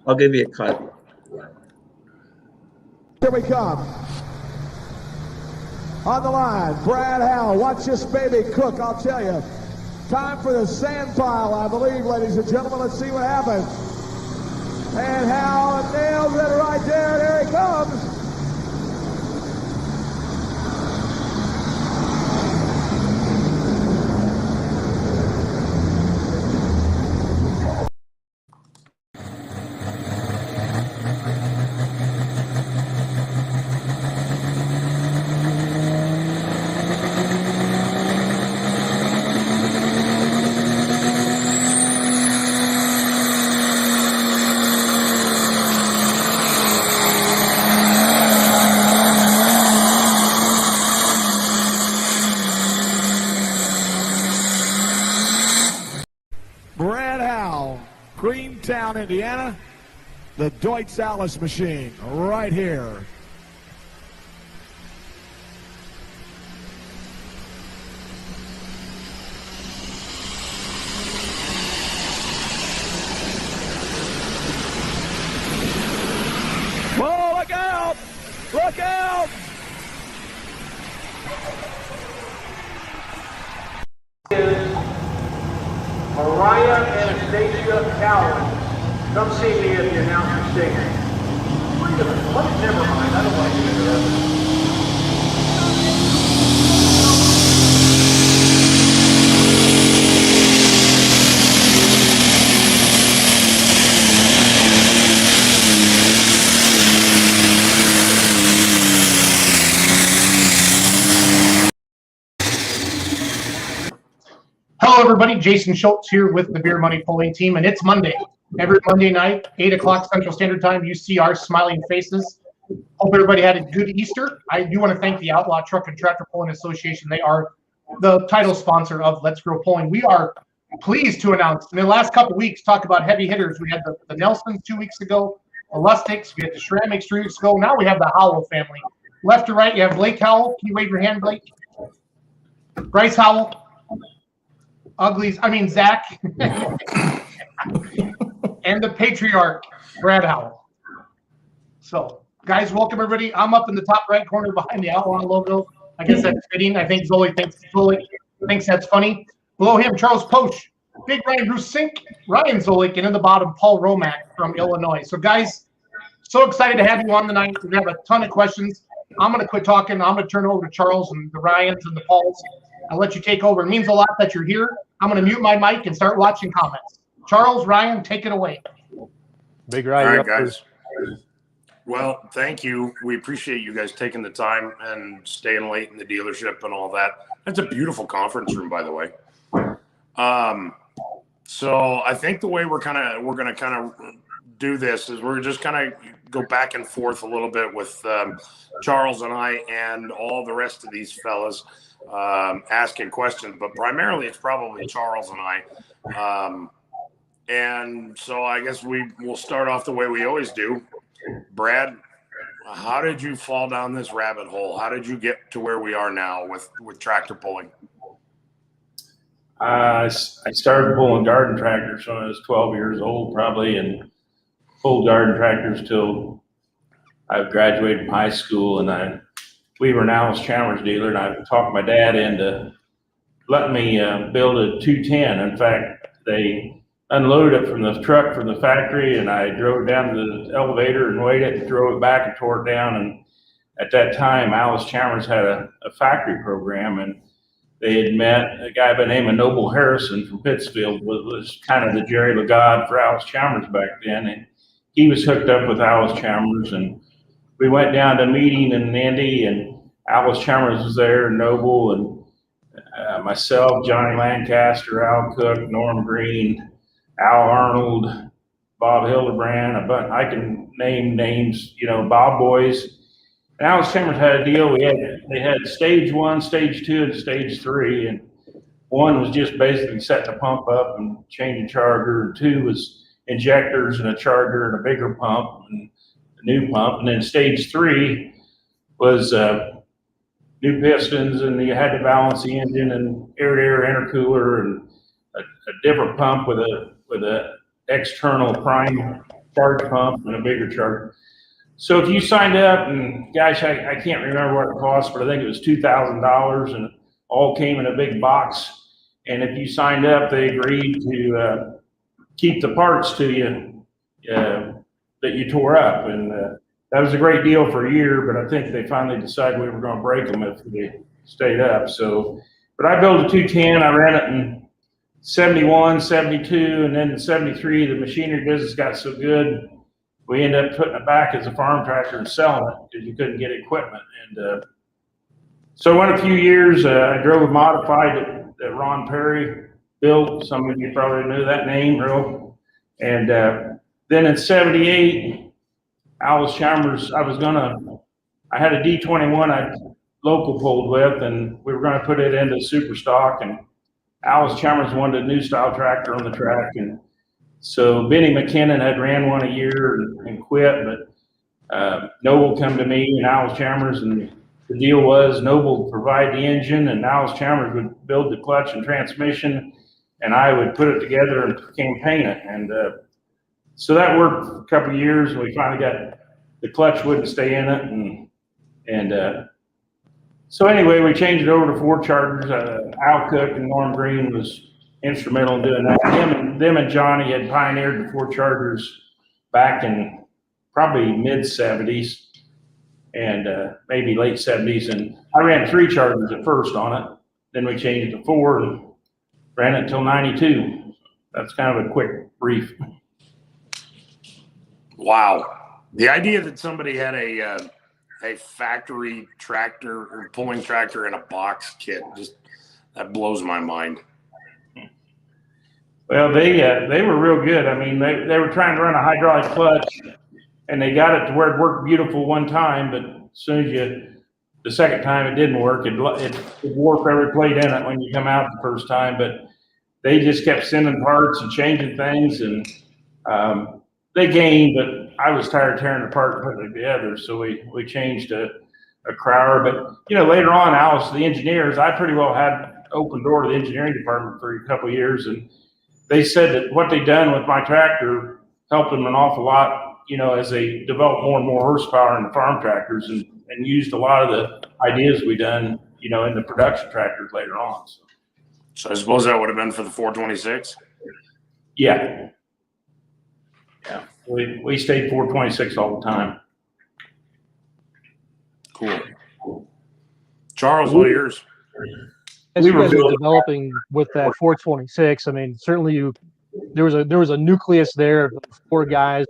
I'll give you a cut. Here we come. On the line, Brad Howell. Watch this baby cook, I'll tell you. Time for the sand pile, I believe, ladies and gentlemen. Let's see what happens. And Howell nails it right there. There he comes. Brad Howell, Greentown, Indiana, the Deutz-Allis machine right here. Oh, look out! Look out! Mariah Anastasia Cowan. Come see me at the announcer station. Wait a minute. What? Never mind. I don't want to get into that. Hello, everybody. Jason Schultz here with the Beer Money Polling Team, and it's Monday. Every Monday night, 8 o'clock Central Standard Time, you see our smiling faces. Hope everybody had a good Easter. I do want to thank the Outlaw Truck and Tractor Polling Association. They are the title sponsor of Let's Grow Polling. We are pleased to announce, in the last couple of weeks, talk about heavy hitters. We had the Nelsons 2 weeks ago, the Lustics, we had the Schrammiks 3 weeks ago. Now we have the Howell family. Left to right, you have Blake Howell. Can you wave your hand, Blake? Bryce Howell. Zach. And the patriarch, Brad Howell. So, guys, welcome everybody. I'm up in the top right corner behind the Outlaw logo. I guess that's fitting. I think Zoe thinks that's funny. Below him, Charles Poach, Big Ryan Bruce Sink, Ryan Zolik, and in the bottom, Paul Romack from Illinois. So, guys, so excited to have you on tonight. We have a ton of questions. I'm going to quit talking. I'm going to turn it over to Charles and the Ryans and the Pauls. I'll let you take over. It means a lot that you're here. I'm going to mute my mic and start watching comments. Charles, Ryan, take it away. Big Ryan. All right, guys. Well, thank you. We appreciate you guys taking the time and staying late in the dealership and all that. That's a beautiful conference room, by the way. So I think the way we're going to do this is we're just kind of go back and forth a little bit with Charles and I and all the rest of these fellas asking questions, but primarily it's probably Charles and I. And so I guess we'll start off the way we always do. Brad, how did you fall down this rabbit hole? How did you get to where we are now with tractor pulling? I started pulling garden tractors when I was 12 years old, probably, and pulled garden tractors till I graduated from high school. And we were an Alice Chalmers dealer, and I talked my dad into letting me build a 210. In fact, they unloaded it from the truck from the factory, and I drove it down to the elevator and weighed it and drove it back and tore it down. And at that time, Alice Chalmers had a factory program, and they had met a guy by the name of Noble Harrison from Pittsfield, was kind of the Jerry LaGod for Alice Chalmers back then. And he was hooked up with Alice Chalmers, and we went down to a meeting in Indy, and Alice Chalmers was there, Noble, and myself, Johnny Lancaster, Al Cook, Norm Green, Al Arnold, Bob Hildebrand. I can name names, Bob Boys. And Alice Chalmers had a deal. They had stage 1, stage 2, and stage 3. And 1 was just basically setting the pump up and changing charger. And 2 was injectors and a charger and a bigger pump and a new pump. And then stage 3 was new pistons, and you had to balance the engine and air-to-air intercooler and a different pump with a external prime charge pump and a bigger charger. So if you signed up, and gosh, I can't remember what it cost, but I think it was $2,000, and it all came in a big box. And if you signed up, they agreed to keep the parts to you that you tore up. And that was a great deal for a year, but I think they finally decided we were going to break them if they stayed up. So, but I built a 210. I ran it in 71, 72, and then in 73, the machinery business got so good, we ended up putting it back as a farm tractor and selling it because you couldn't get equipment. And so I went a few years. I drove a modified that Ron Perry built. Some of you probably knew that name, real. And then in 78, Alice Chalmers, I had a D21 I local pulled with, and we were going to put it into super stock. And Alice Chalmers wanted a new style tractor on the track. And so Benny McKinnon had ran one a year and quit, but Noble come to me and Alice Chalmers, and the deal was Noble would provide the engine and Alice Chalmers would build the clutch and transmission, and I would put it together and campaign it. And so that worked for a couple of years, and we finally got the clutch wouldn't stay in it. And so anyway, we changed it over to 4 chargers. Al Cook and Norm Green was instrumental in doing that. Them and Johnny had pioneered the 4 chargers back in probably mid 70s and maybe late 70s. And I ran 3 chargers at first on it. Then we changed it to 4 and ran it until 92. That's kind of a quick brief. Wow. The idea that somebody had a factory tractor or pulling tractor in a box kit, just that blows my mind. Well, they were real good. I mean, they were trying to run a hydraulic clutch, and they got it to where it worked beautiful one time, but as soon as the second time it didn't work, it warped every plate in it when you come out the first time. But they just kept sending parts and changing things, and they gained, but I was tired of tearing it apart and putting it together, so we changed a Crowder. But later on, Alice, the engineers, I pretty well had open door to the engineering department for a couple of years, and they said that what they'd done with my tractor helped them an awful lot, as they developed more and more horsepower in the farm tractors, and used a lot of the ideas we done, in the production tractors later on. So I suppose that would have been for the 426? Yeah. Yeah. We stayed 426 all the time. Cool. Charles, what are yours? As you guys were developing with that 426, I mean, certainly there was a nucleus there of 4 guys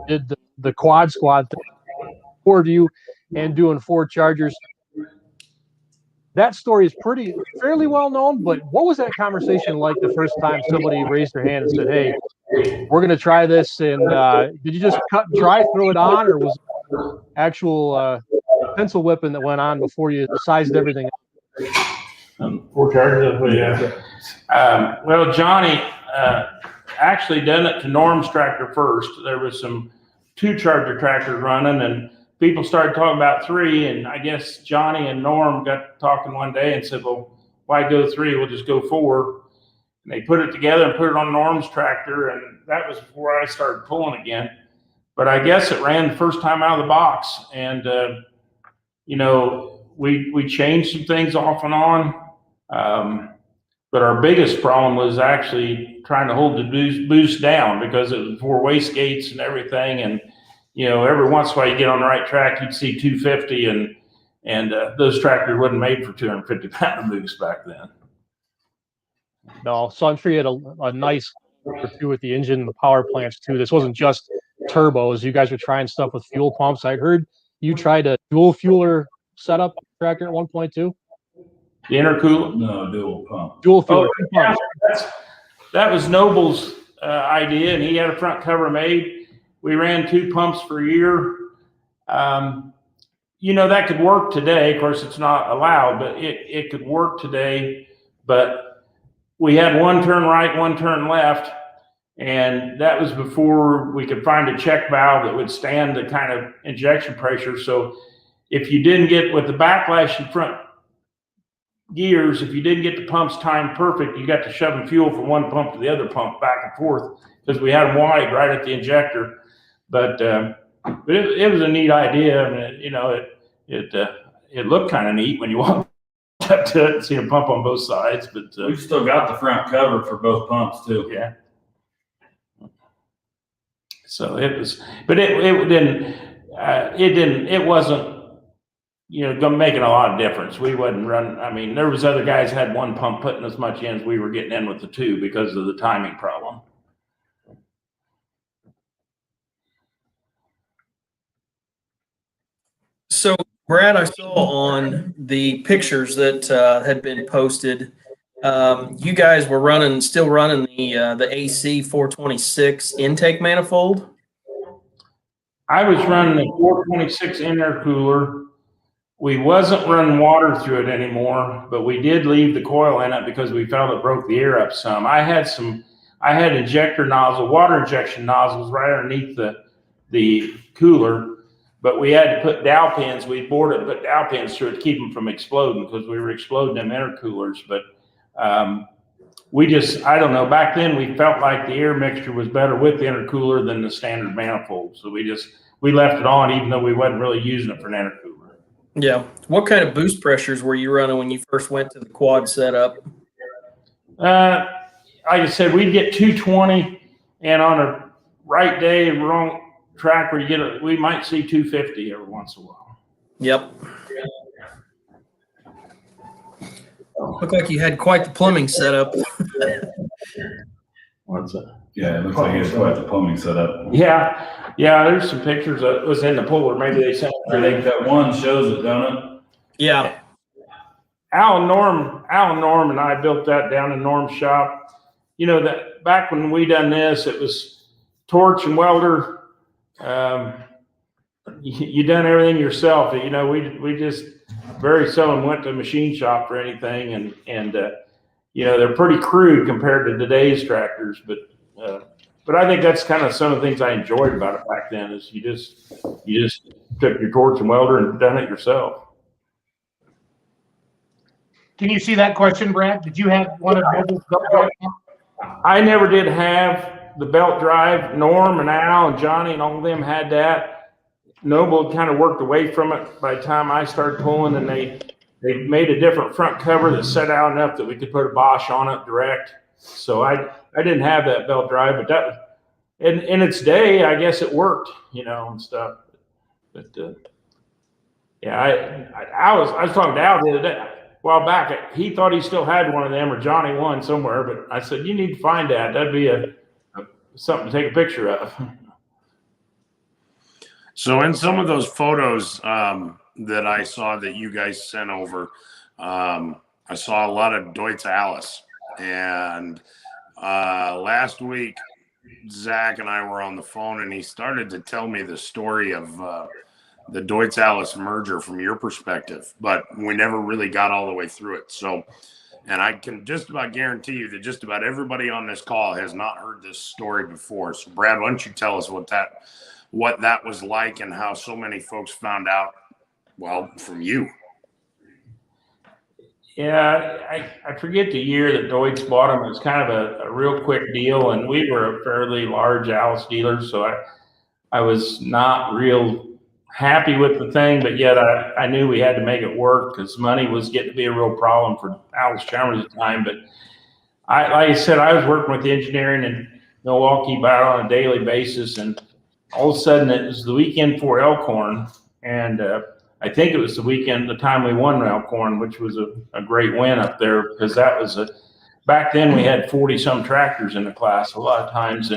did the quad squad thing, 4 of you, and doing 4 chargers. That story is fairly well known, but what was that conversation like the first time somebody raised their hand and said, "Hey, we're going to try this"? And did you just cut and try, throw it on, or was it actual pencil whipping that went on before you sized everything up? 4 chargers, yeah. Well, Johnny actually done it to Norm's tractor first. There was some 2 charger tractors running, and people started talking about 3, and I guess Johnny and Norm got talking one day and said, "Well, why go 3? We'll just go 4." And they put it together and put it on Norm's tractor, and that was before I started pulling again. But I guess it ran the first time out of the box, and we changed some things off and on. But our biggest problem was actually trying to hold the boost down, because it was 4 wastegates and everything. And, every once in a while you get on the right track, you'd see 250, and those tractors wasn't made for 250-pound boost back then. No, so I'm sure you had a nice or 2 with the engine and the power plants too. This wasn't just turbos. You guys were trying stuff with fuel pumps. I heard you tried a dual fueler setup tractor at one point too. The intercooler? No, dual pump. Dual fueler. Yeah, that was Noble's idea, and he had a front cover made. We ran 2 pumps for a year. That could work today. Of course, it's not allowed, but it could work today. But we had 1 turn right, 1 turn left, and that was before we could find a check valve that would stand the kind of injection pressure. So if you didn't get with the backlash in front gears, if you didn't get the pumps timed perfect, you got to shoving fuel from one pump to the other pump back and forth, because we had them wide right at the injector. But it was a neat idea. I mean, you know, it looked kind of neat when you walked up to it and see a pump on both sides. But we've still got the front cover for both pumps too. Yeah. So it was, but it wasn't, you know, making a lot of difference. We wasn't running. I mean, there was other guys had one pump putting as much in as we were getting in with the two because of the timing problem. So, Brad, I saw on the pictures that had been posted, you guys were still running the AC 426 intake manifold. I was running the 426 intercooler. We wasn't running water through it anymore, but we did leave the coil in it because we felt it broke the air up some. I had injector nozzle, water injection nozzles right underneath the cooler, but we had to put dowel pins. We bored it and put dowel pins through it to keep them from exploding because we were exploding them intercoolers. But I don't know, back then we felt like the air mixture was better with the intercooler than the standard manifold. So we left it on even though we wasn't really using it for an intercooler. Yeah. What kind of boost pressures were you running when you first went to the quad setup? Like I said, we'd get 220, and on a right day and wrong track where we might see 250 every once in a while. Yep. Looked like you had quite the plumbing setup. What's that? Yeah, it looks like he has quite the plumbing set up. Yeah, there's some pictures that was in the puller. Maybe they sent I think that one shows it, don't it? Yeah. Al and Norm and I built that down in Norm's shop. You know, that back when we done this, it was torch and welder. You done everything yourself. You know, we just very seldom went to a machine shop for anything, and you know, they're pretty crude compared to today's tractors, but I think that's kind of some of the things I enjoyed about it back then is you just took your torch and welder and done it yourself. Can you see that question, Brad? Did you have one of Noble's belt drive? I never did have the belt drive. Norm and Al and Johnny and all of them had that. Noble kind of worked away from it by the time I started pulling, and they made a different front cover that set out enough that we could put a Bosch on it direct. So I didn't have that belt drive, but that in its day, I guess it worked, you know, and stuff. But yeah, I was talking to Al the other day, a while back. He thought he still had one of them, or Johnny one somewhere, but I said, you need to find that. That'd be something to take a picture of. So in some of those photos that I saw that you guys sent over, I saw a lot of Deutz-Allis. And last week, Zach and I were on the phone, and he started to tell me the story of the Deutz-Allis merger from your perspective, but we never really got all the way through it. So, and I can just about guarantee you that just about everybody on this call has not heard this story before. So, Brad, why don't you tell us what that was like and how so many folks found out, well, from you? Yeah, I forget the year that Deutz bought them. It was kind of a real quick deal, and we were a fairly large Allis dealer, so I was not real happy with the thing, but yet I knew we had to make it work because money was getting to be a real problem for Allis Chalmers at the time. But like I said, I was working with the engineering in Milwaukee about on a daily basis, and all of a sudden it was the weekend for Elkhorn, and I think it was the time we won Elkhorn, which was a great win up there, because that was back then we had 40 some tractors in the class a lot of times.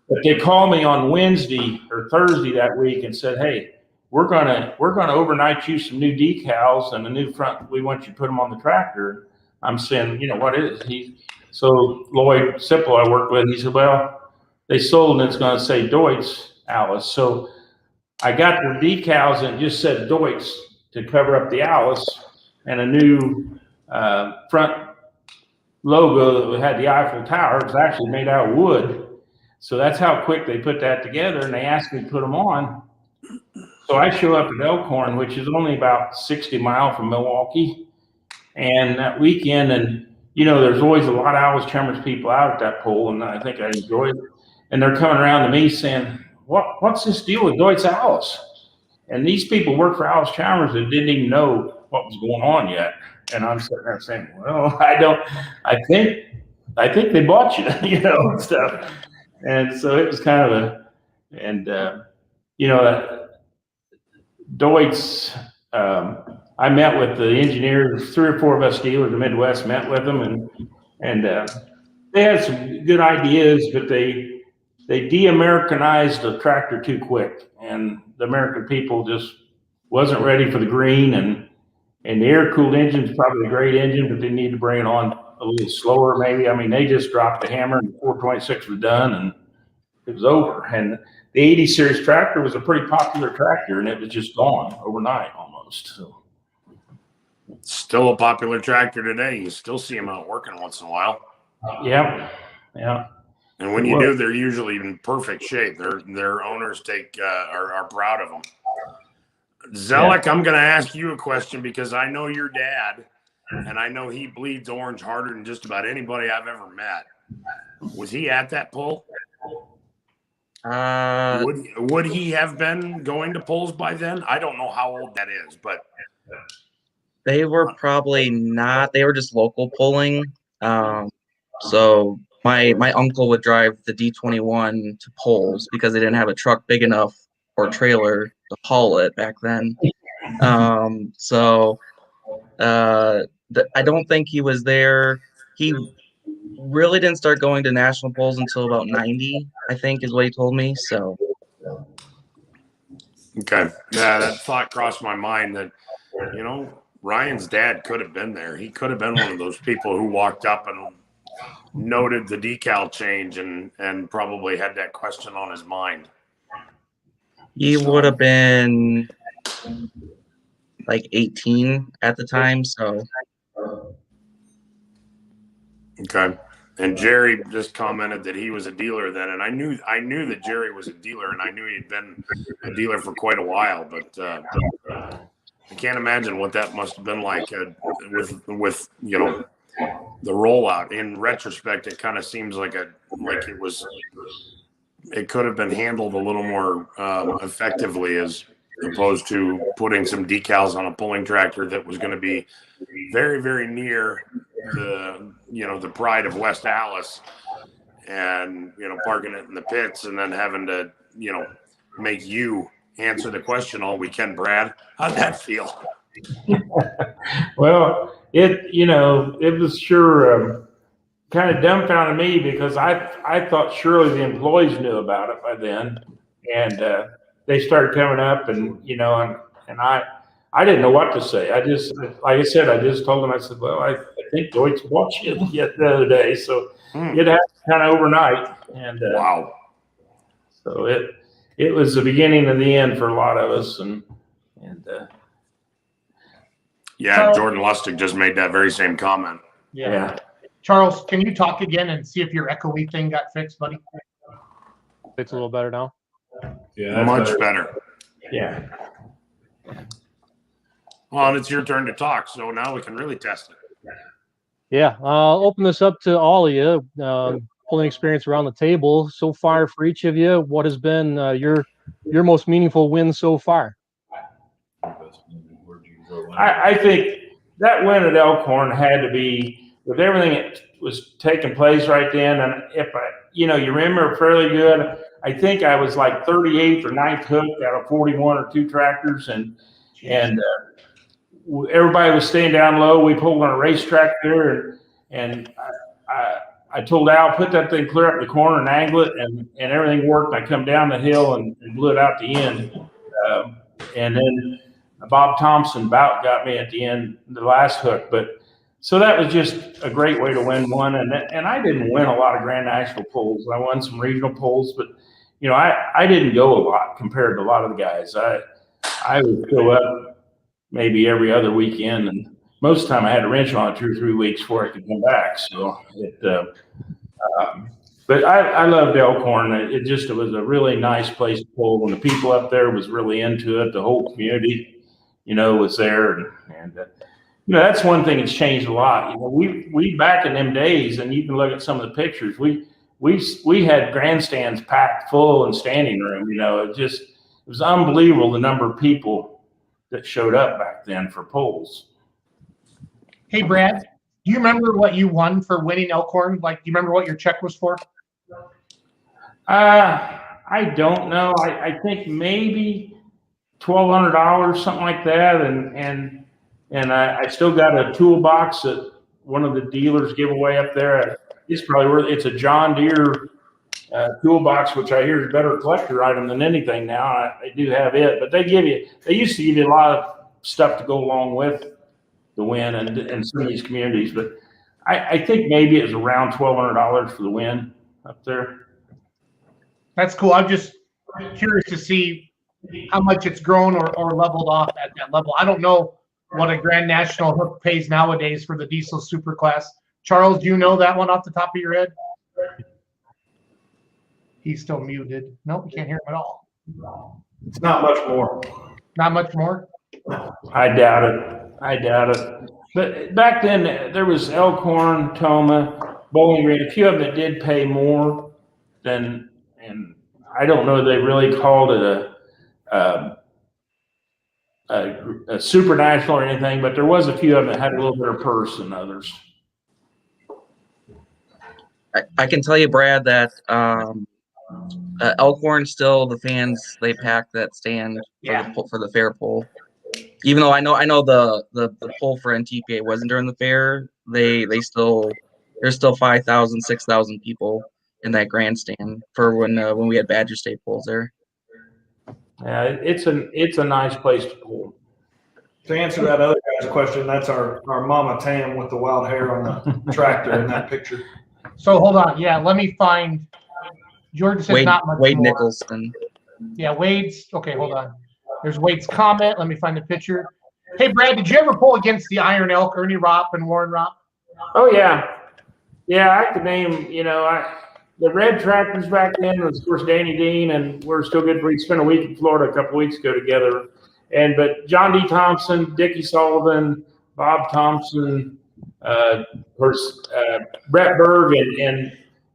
But they called me on Wednesday or Thursday that week and said, hey, we're gonna overnight you some new decals and a new front. We want you to put them on the tractor. I'm saying, you know, what is it? So Lloyd Sipple I worked with, he said, well, they sold and it's going to say Deutz-Allis. So I got the decals and it just said Deutz to cover up the Allis, and a new front logo that had the Eiffel Tower. It was actually made out of wood. So that's how quick they put that together, and they asked me to put them on. So I show up at Elkhorn, which is only about 60 miles from Milwaukee, and that weekend, and you know, there's always a lot of Allis Chalmers people out at that pole, and I think I enjoyed it. And they're coming around to me saying, what's this deal with Deutz-Allis? And these people work for Alice Chalmers that didn't even know what was going on yet. And I'm sitting there saying, well, I think they bought you, and stuff. And so it was kind of Deutz, I met with the engineers, 3 or 4 of us dealers in the Midwest met with them, and they had some good ideas, but they de-Americanized the tractor too quick, and the American people just wasn't ready for the green, and the air-cooled engine is probably a great engine, but they need to bring it on a little slower maybe. I mean, they just dropped the hammer and the 426 was done and it was over. And the 80 series tractor was a pretty popular tractor, and it was just gone overnight almost. So. Still a popular tractor today. You still see them out working once in a while. Yeah. And when you do, they're usually in perfect shape. Their owners are proud of them. Zellick, I'm going to ask you a question because I know your dad, and I know he bleeds orange harder than just about anybody I've ever met. Was he at that pull? Would he have been going to polls by then? I don't know how old that is, but they were probably not. They were just local polling. So my uncle would drive the D21 to polls because they didn't have a truck big enough or trailer to haul it back then. I don't think he was there. He really didn't start going to national polls until about 90, I think is what he told me. So. Okay. Yeah, that thought crossed my mind that, Ryan's dad could have been there. He could have been one of those people who walked up and noted the decal change and probably had that question on his mind. He would have been like 18 at the time, so. Okay. And Jerry just commented that he was a dealer then, and I knew that Jerry was a dealer, and I knew he'd been a dealer for quite a while, but I can't imagine what that must have been like with the rollout. In retrospect, it kind of seems like it could have been handled a little more effectively as opposed to putting some decals on a pulling tractor that was going to be very, very near the pride of West Allis, and parking it in the pits and then having to make you answer the question all weekend. Brad, how'd that feel? Well, it was sure kind of dumbfounded me because I thought surely the employees knew about it by then, and they started coming up, and and I didn't know what to say. I just, like I said, I just told them, I said, well, I think Deutz watched it yet the other day, so it happened kind of overnight, and wow. So it was the beginning of the end for a lot of us, and yeah, Jordan Lustig just made that very same comment. Yeah. Charles, can you talk again and see if your echoey thing got fixed, buddy? It's a little better now. Yeah, much better. Yeah. Well, and it's your turn to talk, so now we can really test it. Yeah, I'll open this up to all of you. Pulling experience around the table so far for each of you. What has been your most meaningful win so far? I think that win at Elkhorn had to be with everything that was taking place right then. And if you remember fairly good, I think I was like 38th or 9th hooked out of 41 or 2 tractors, and everybody was staying down low. We pulled on a racetrack there, and I told Al, put that thing clear up in the corner and angle it, and everything worked. I come down the hill and blew it out the end, and then Bob Thompson about got me at the end, the last hook. But so that was just a great way to win one. And I didn't win a lot of Grand National pulls. I won some regional pulls, but I didn't go a lot compared to a lot of the guys. I would go up maybe every other weekend, and most of the time I had a wrench on it 2 or 3 weeks before I could come back. So but I loved Elkhorn. It was a really nice place to pull, and the people up there was really into it. The whole community, was there, and that's one thing that's changed a lot. We back in them days, and you can look at some of the pictures. We we had grandstands packed full and standing room. It was unbelievable the number of people that showed up back then for polls. Hey, Brad, do you remember what you won for winning Elkhorn? Like, do you remember what your check was for? I don't know. I think maybe $1,200, something like that, and I still got a toolbox that one of the dealers give away up there. It's probably worth. It's a John Deere toolbox, which I hear is a better collector item than anything now. I do have it, but they used to give you a lot of stuff to go along with the win and some of these communities, but I think maybe it was around $1,200 for the win up there. That's cool. I'm just curious to see how much it's grown or leveled off at that level. I don't know what a Grand National hook pays nowadays for the diesel superclass. Charles, do you know that one off the top of your head? He's still muted. Nope, you can't hear him at all. It's not much more. Not much more? I doubt it. But back then, there was Elkhorn, Toma, Bowling Green, a few of them that did pay more than, and I don't know they really called it a super national or anything, but there was a few of them that had a little better purse than others. I can tell you, Brad, that Elkhorn still the fans they pack that stand for the fair poll. Even though I know the poll for NTPA wasn't during the fair, there's still 5,000, 6,000 people in that grandstand for when we had Badger State polls there. Yeah, it's a nice place to pull. To answer that other guy's question, that's our Mama Tam with the wild hair on the tractor in that picture. So hold on. Yeah, let me find. George says not much Wade more. Nicholson. Yeah, Wade's. Okay, hold on. There's Wade's comment. Let me find the picture. Hey, Brad, did you ever pull against the Iron Elk, Ernie Ropp and Warren Ropp? Oh yeah, I could name. The red tractors back then was of course Danny Dean, and we're still good. We spent a week in Florida a couple weeks ago together, but John D. Thompson, Dickie Sullivan, Bob Thompson, of course Brett Berg and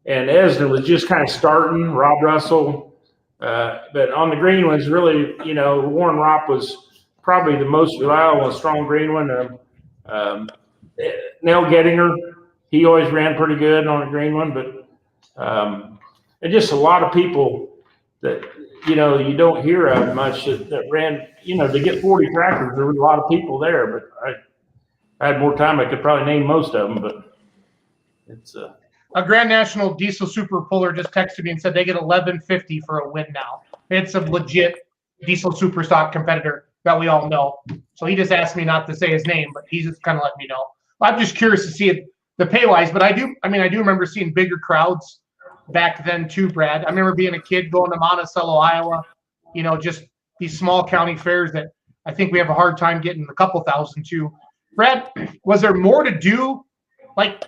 Esner was just kind of starting. Rob Russell, but on the green ones, really, Warren Ropp was probably the most reliable and strong green one. Nell Gettinger, he always ran pretty good on a green one, but and just a lot of people that you don't hear of much that ran. To get 40 tractors, there was a lot of people there. But I had more time, I could probably name most of them. But it's a Grand National Diesel Super Puller just texted me and said they get $11.50 for a win now. It's a legit diesel super stock competitor that we all know. So he just asked me not to say his name, but he just kind of let me know. I'm just curious to see the pay wise, but I do remember seeing bigger crowds back then too, Brad. I remember being a kid going to Monticello, Iowa, just these small county fairs that I think we have a hard time getting a couple thousand to. Brad, was there more to do? Like,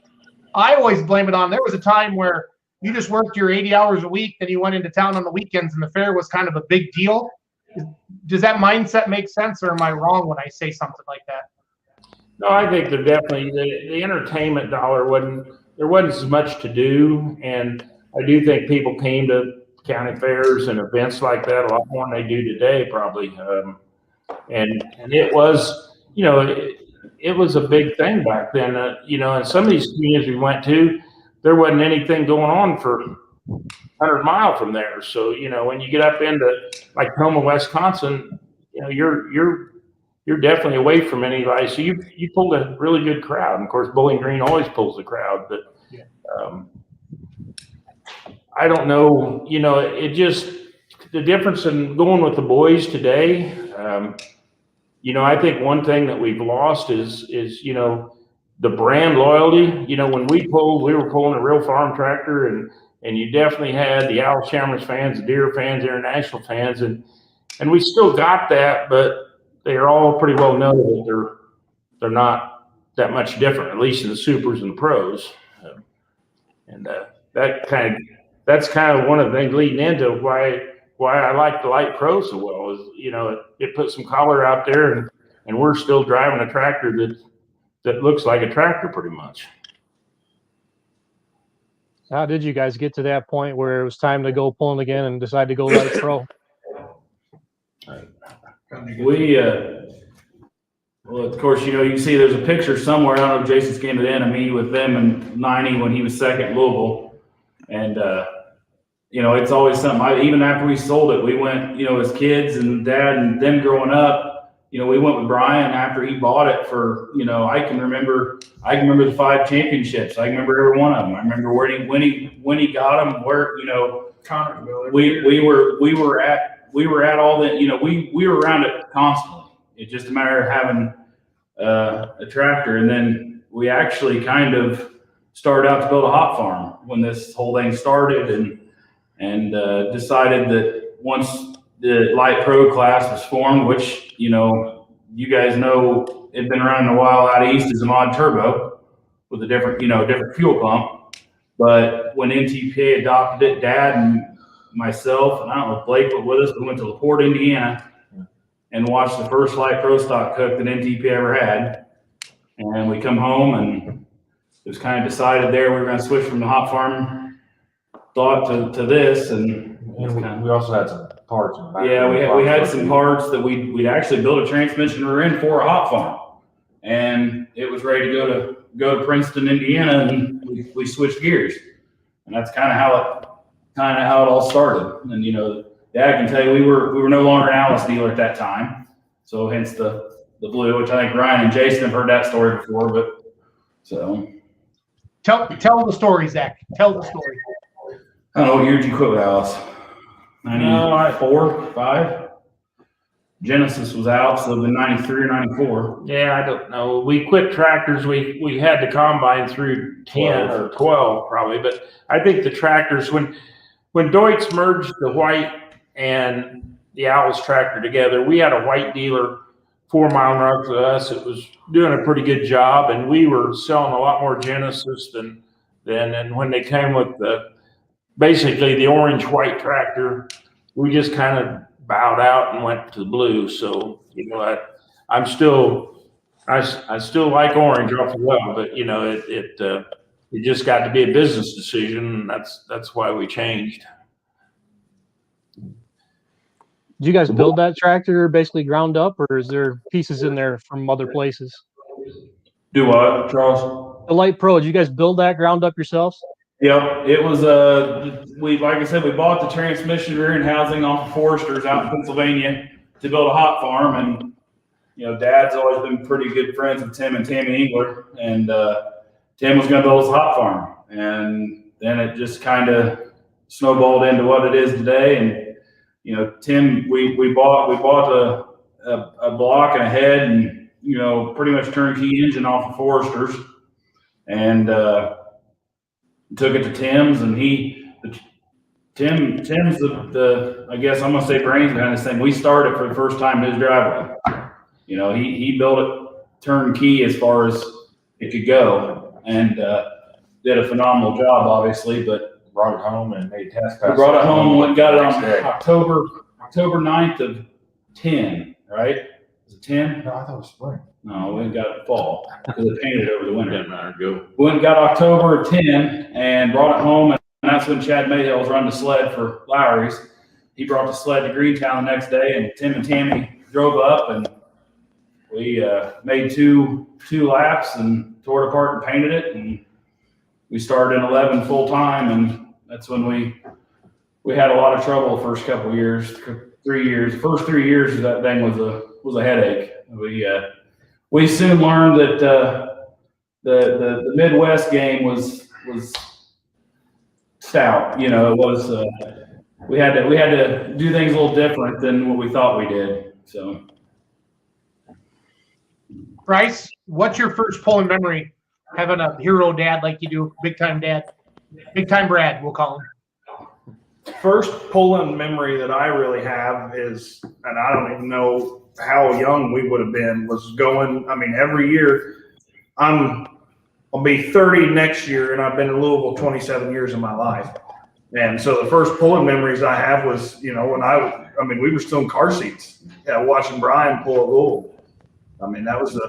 I always blame it on, there was a time where you just worked your 80 hours a week, then you went into town on the weekends and the fair was kind of a big deal. Does that mindset make sense, or am I wrong when I say something like that? No, I think there definitely the entertainment dollar there wasn't as much to do, and I do think people came to county fairs and events like that a lot more than they do today, probably. And it was, it was a big thing back then. And some of these communities we went to, there wasn't anything going on for 100 miles from there. So, when you get up into like Toma, Wisconsin, you're definitely away from anybody. So you pulled a really good crowd. And of course, Bowling Green always pulls the crowd, but I don't know, it just, the difference in going with the boys today, I think one thing that we've lost is the brand loyalty. When we were pulling a real farm tractor, and you definitely had the Al Shamrons fans, the Deere fans, international fans, and we still got that, but they're all pretty well known that they're not that much different, at least in the supers and the pros. That's kind of one of the things leading into why I like the light pro so well is, it puts some color out there, and we're still driving a tractor that looks like a tractor pretty much. How did you guys get to that point where it was time to go pulling again and decide to go light pro? Well, of course, you can see there's a picture somewhere. I don't know if Jason scanned it in of me with them in '90 when he was second in Louisville. And, it's always something. Even after we sold it, we went, as kids and dad and them growing up, we went with Brian after he bought it for, I can remember the 5 championships. I can remember every one of them. I remember when he got them, where, Connersville. we were at all that, we were around it constantly. It's just a matter of having a tractor. And then we actually kind of started out to build a hop farm when this whole thing started, and decided that once the light pro class was formed, which, you guys know, it'd been running a while out east as a mod turbo with a different fuel pump. But when NTPA adopted it, Dad and myself, and I don't know if Blake was with us, we went to LaPorte, Indiana, and watched the first light pro stock cook that NTPA ever had. And we come home, and it was kind of decided there we were going to switch from the hop farm thought to this. And we also had some parts in the back. Yeah, we had some parts that we'd actually built a transmission rear end for a hop farm, and it was ready to go to Princeton, Indiana, and we switched gears. And that's kind of how it all started. And Dad can tell you we were no longer an Allis dealer at that time, so hence the blue, which I think Ryan and Jason have heard that story before. But so tell the story, Zach. Tell the story. I don't know, what year did you quit with Allis? 94, 5? Genesis was out, so it'd been 93 or 94. Yeah, I don't know. We quit tractors. We had the combine through 10 or 12 probably, but I think the tractors, when Deutz merged the white and the Owls tractor together, we had a white dealer 4 mile north of us. It was doing a pretty good job, and we were selling a lot more Genesis than and when they came with basically the orange white tractor, we just kind of bowed out and went to the blue. So I still like orange off the well, but it just got to be a business decision, and that's why we changed. Did you guys build that tractor basically ground up, or is there pieces in there from other places? Do what, Charles? The Light Pro, did you guys build that ground up yourselves? Yep, it was like I said, we bought the transmission rear end housing off of Foresters out in Pennsylvania to build a hop farm, and Dad's always been pretty good friends with Tim and Tammy Engler, and Tim was going to build his hop farm, and then it just kind of snowballed into what it is today. And Tim, we bought a block and a head, and pretty much turnkey engine off of Foresters, and took it to Tim's, and Tim's the I guess I'm gonna say brains behind this thing. We started for the first time in his driveway. He built it turnkey as far as it could go, and did a phenomenal job, obviously. But brought it home and made test passes. We brought it home and got it on October 9th of 10, right? Was it 10? No, I thought it was spring. No, we got it fall because it painted over the winter. We went and got October 10 and brought it home, and that's when Chad Mayhill was running the sled for Lowry's. He brought the sled to Greentown the next day, and Tim and Tammy drove up, and we made two laps and tore it apart and painted it, and we started in 11 full time, and that's when we had a lot of trouble the first couple of years, 3 years. The first 3 years that thing was a headache. We soon learned that the Midwest game was stout. It was we had to do things a little different than what we thought we did. So, Bryce, what's your first pulling memory? Having a hero dad like you do, big time dad, big time Brad, we'll call him. First pulling memory that I really have is, and I don't even know how young we would have been, was going, every year, I'll be 30 next year, and I've been in Louisville 27 years of my life. And so the first pulling memories I have was, when we were still in car seats, watching Brian pull at Louisville. That was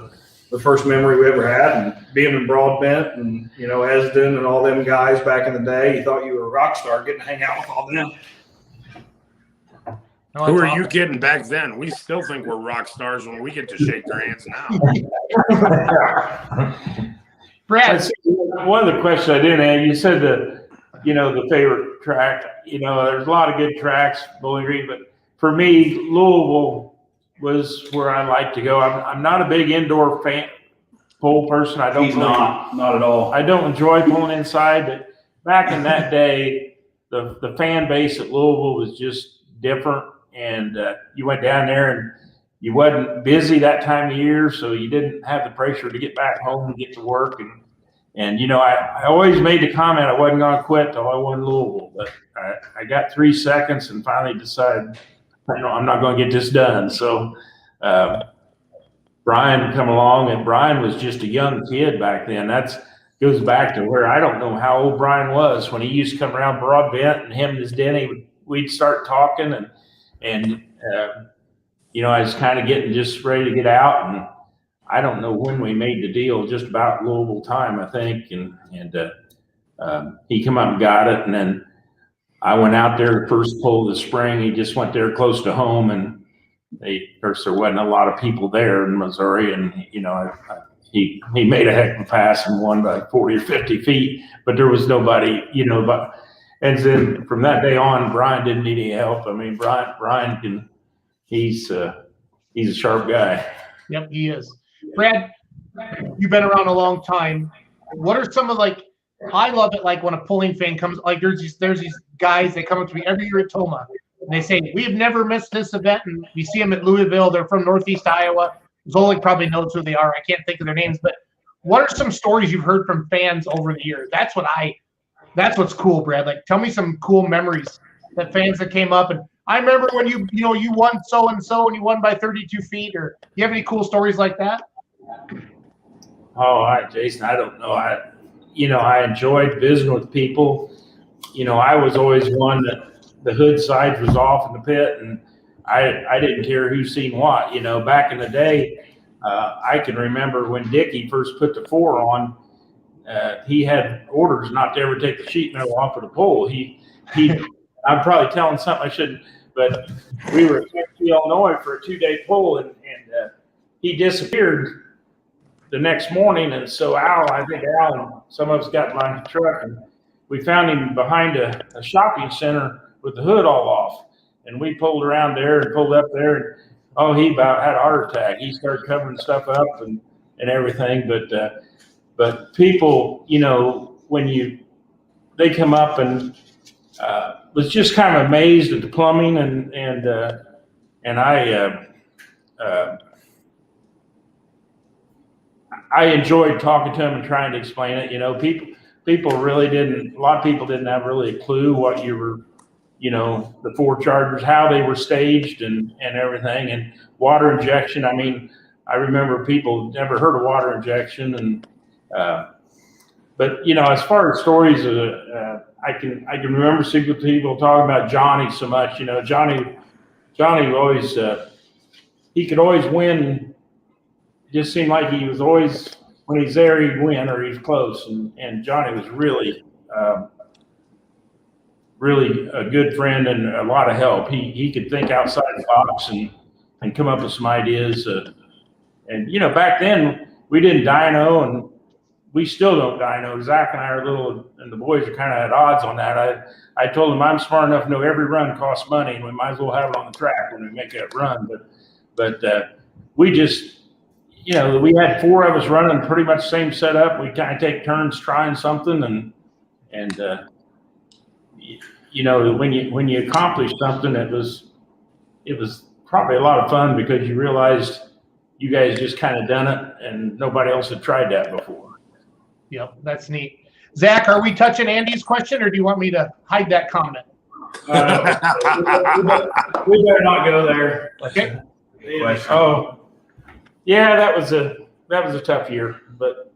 the first memory we ever had, and being in Broadbent and, you know, Esden and all them guys back in the day, you thought you were a rock star getting to hang out with all them. Who are you kidding back then? We still think we're rock stars when we get to shake their hands now. Brad, one of the questions I didn't ask, you said the favorite track. You know, there's a lot of good tracks, Bowling Green, but for me, Louisville was where I like to go. I'm not a big indoor pole person. He's not at all. I don't enjoy pulling inside, but back in that day, the fan base at Louisville was just different. And you went down there and you wasn't busy that time of year, so you didn't have the pressure to get back home and get to work. And you know, I always made the comment I wasn't going to quit till I won Louisville, but I got 3 seconds and finally decided, you know, I'm not going to get this done. So Brian come along, and Brian was just a young kid back then. That goes back to where I don't know how old Brian was when he used to come around Broadbent, and him and his Denny, we'd start talking and you know, I was kind of getting just ready to get out, and I don't know when we made the deal, just about Louisville time, I think, and he come up and got it, and then I went out there first pull of the spring. He just went there close to home, and of course there wasn't a lot of people there in Missouri, and you know, he made a heck of a pass and won by 40 or 50 feet, but there was nobody, you know, but. And then from that day on, Brian didn't need any help. I mean, Brian can, he's a sharp guy. Yep, he is. Brad, you've been around a long time. What are some of, like, I love it, like when a pulling fan comes, like there's these guys, they come up to me every year at Toma, and they say, we've never missed this event, and we see them at Louisville. They're from Northeast Iowa. Zolik probably knows who they are. I can't think of their names, but what are some stories you've heard from fans over the years? That's what's cool, Brad. Like, tell me some cool memories that fans that came up. And I remember when you won so-and-so and you won by 32 feet, or you have any cool stories like that? Oh, Jason, I don't know. I enjoyed visiting with people. You know, I was always one that the hood side was off in the pit, and I didn't care who seen what. You know, back in the day, I can remember when Dickie first put the 4 on, he had orders not to ever take the sheet metal off of the pole. I'm probably telling something I shouldn't, but we were in Illinois for a 2-day pull, and he disappeared the next morning. And so I think Al and some of us got in my truck, and we found him behind a shopping center with the hood all off. And we pulled around there and pulled up there, and he about had a heart attack. He started covering stuff up and everything, but people, you know, when they come up and was just kind of amazed at the plumbing, and I enjoyed talking to them and trying to explain it. You know, people really didn't. A lot of people didn't have really a clue what you were, you know, the 4 chargers, how they were staged and everything, and water injection. I mean, I remember people never heard of water injection, and but you know, as far as stories, I can remember seeing people talking about Johnny so much. You know, Johnny always he could always win. It just seemed like he was always, when he's there, he'd win or he's close. And Johnny was really really a good friend and a lot of help. He could think outside the box and come up with some ideas. And you know, back then we didn't dyno, and we still don't dyno. Zach and I are little, and the boys are kind of at odds on that. I told them I'm smart enough to know every run costs money, and we might as well have it on the track when we make that run. But we just, you know, we had 4 of us running pretty much the same setup. We kind of take turns trying something, and you know, when you accomplish something, it was probably a lot of fun because you realized you guys just kind of done it, and nobody else had tried that before. Yep, that's neat. Zach, are we touching Andy's question, or do you want me to hide that comment? We better not go there. Okay. Oh, yeah, that was a tough year, but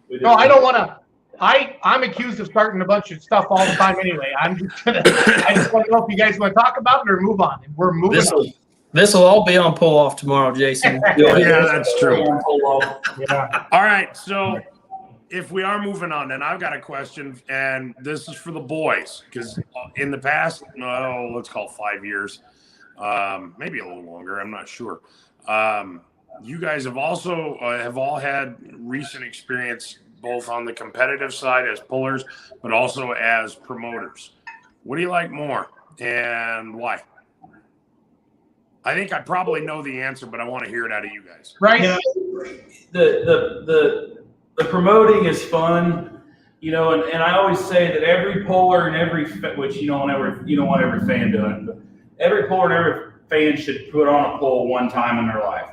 no, I don't want to. I'm accused of starting a bunch of stuff all the time anyway. I just want to know if you guys want to talk about it or move on. And we're moving on. This will all be on pull off tomorrow, Jason. Yeah, that's true. Yeah. All right, so if we are moving on, then I've got a question, and this is for the boys, because in the past, let's call it 5 years, maybe a little longer, I'm not sure. You guys have also have all had recent experience both on the competitive side as pullers, but also as promoters. What do you like more, and why? I think I probably know the answer, but I want to hear it out of you guys. Right? You know, the promoting is fun, you know, and I always say that every puller and every, which you don't want every fan doing, but every puller and every fan should put on a pull one time in their life,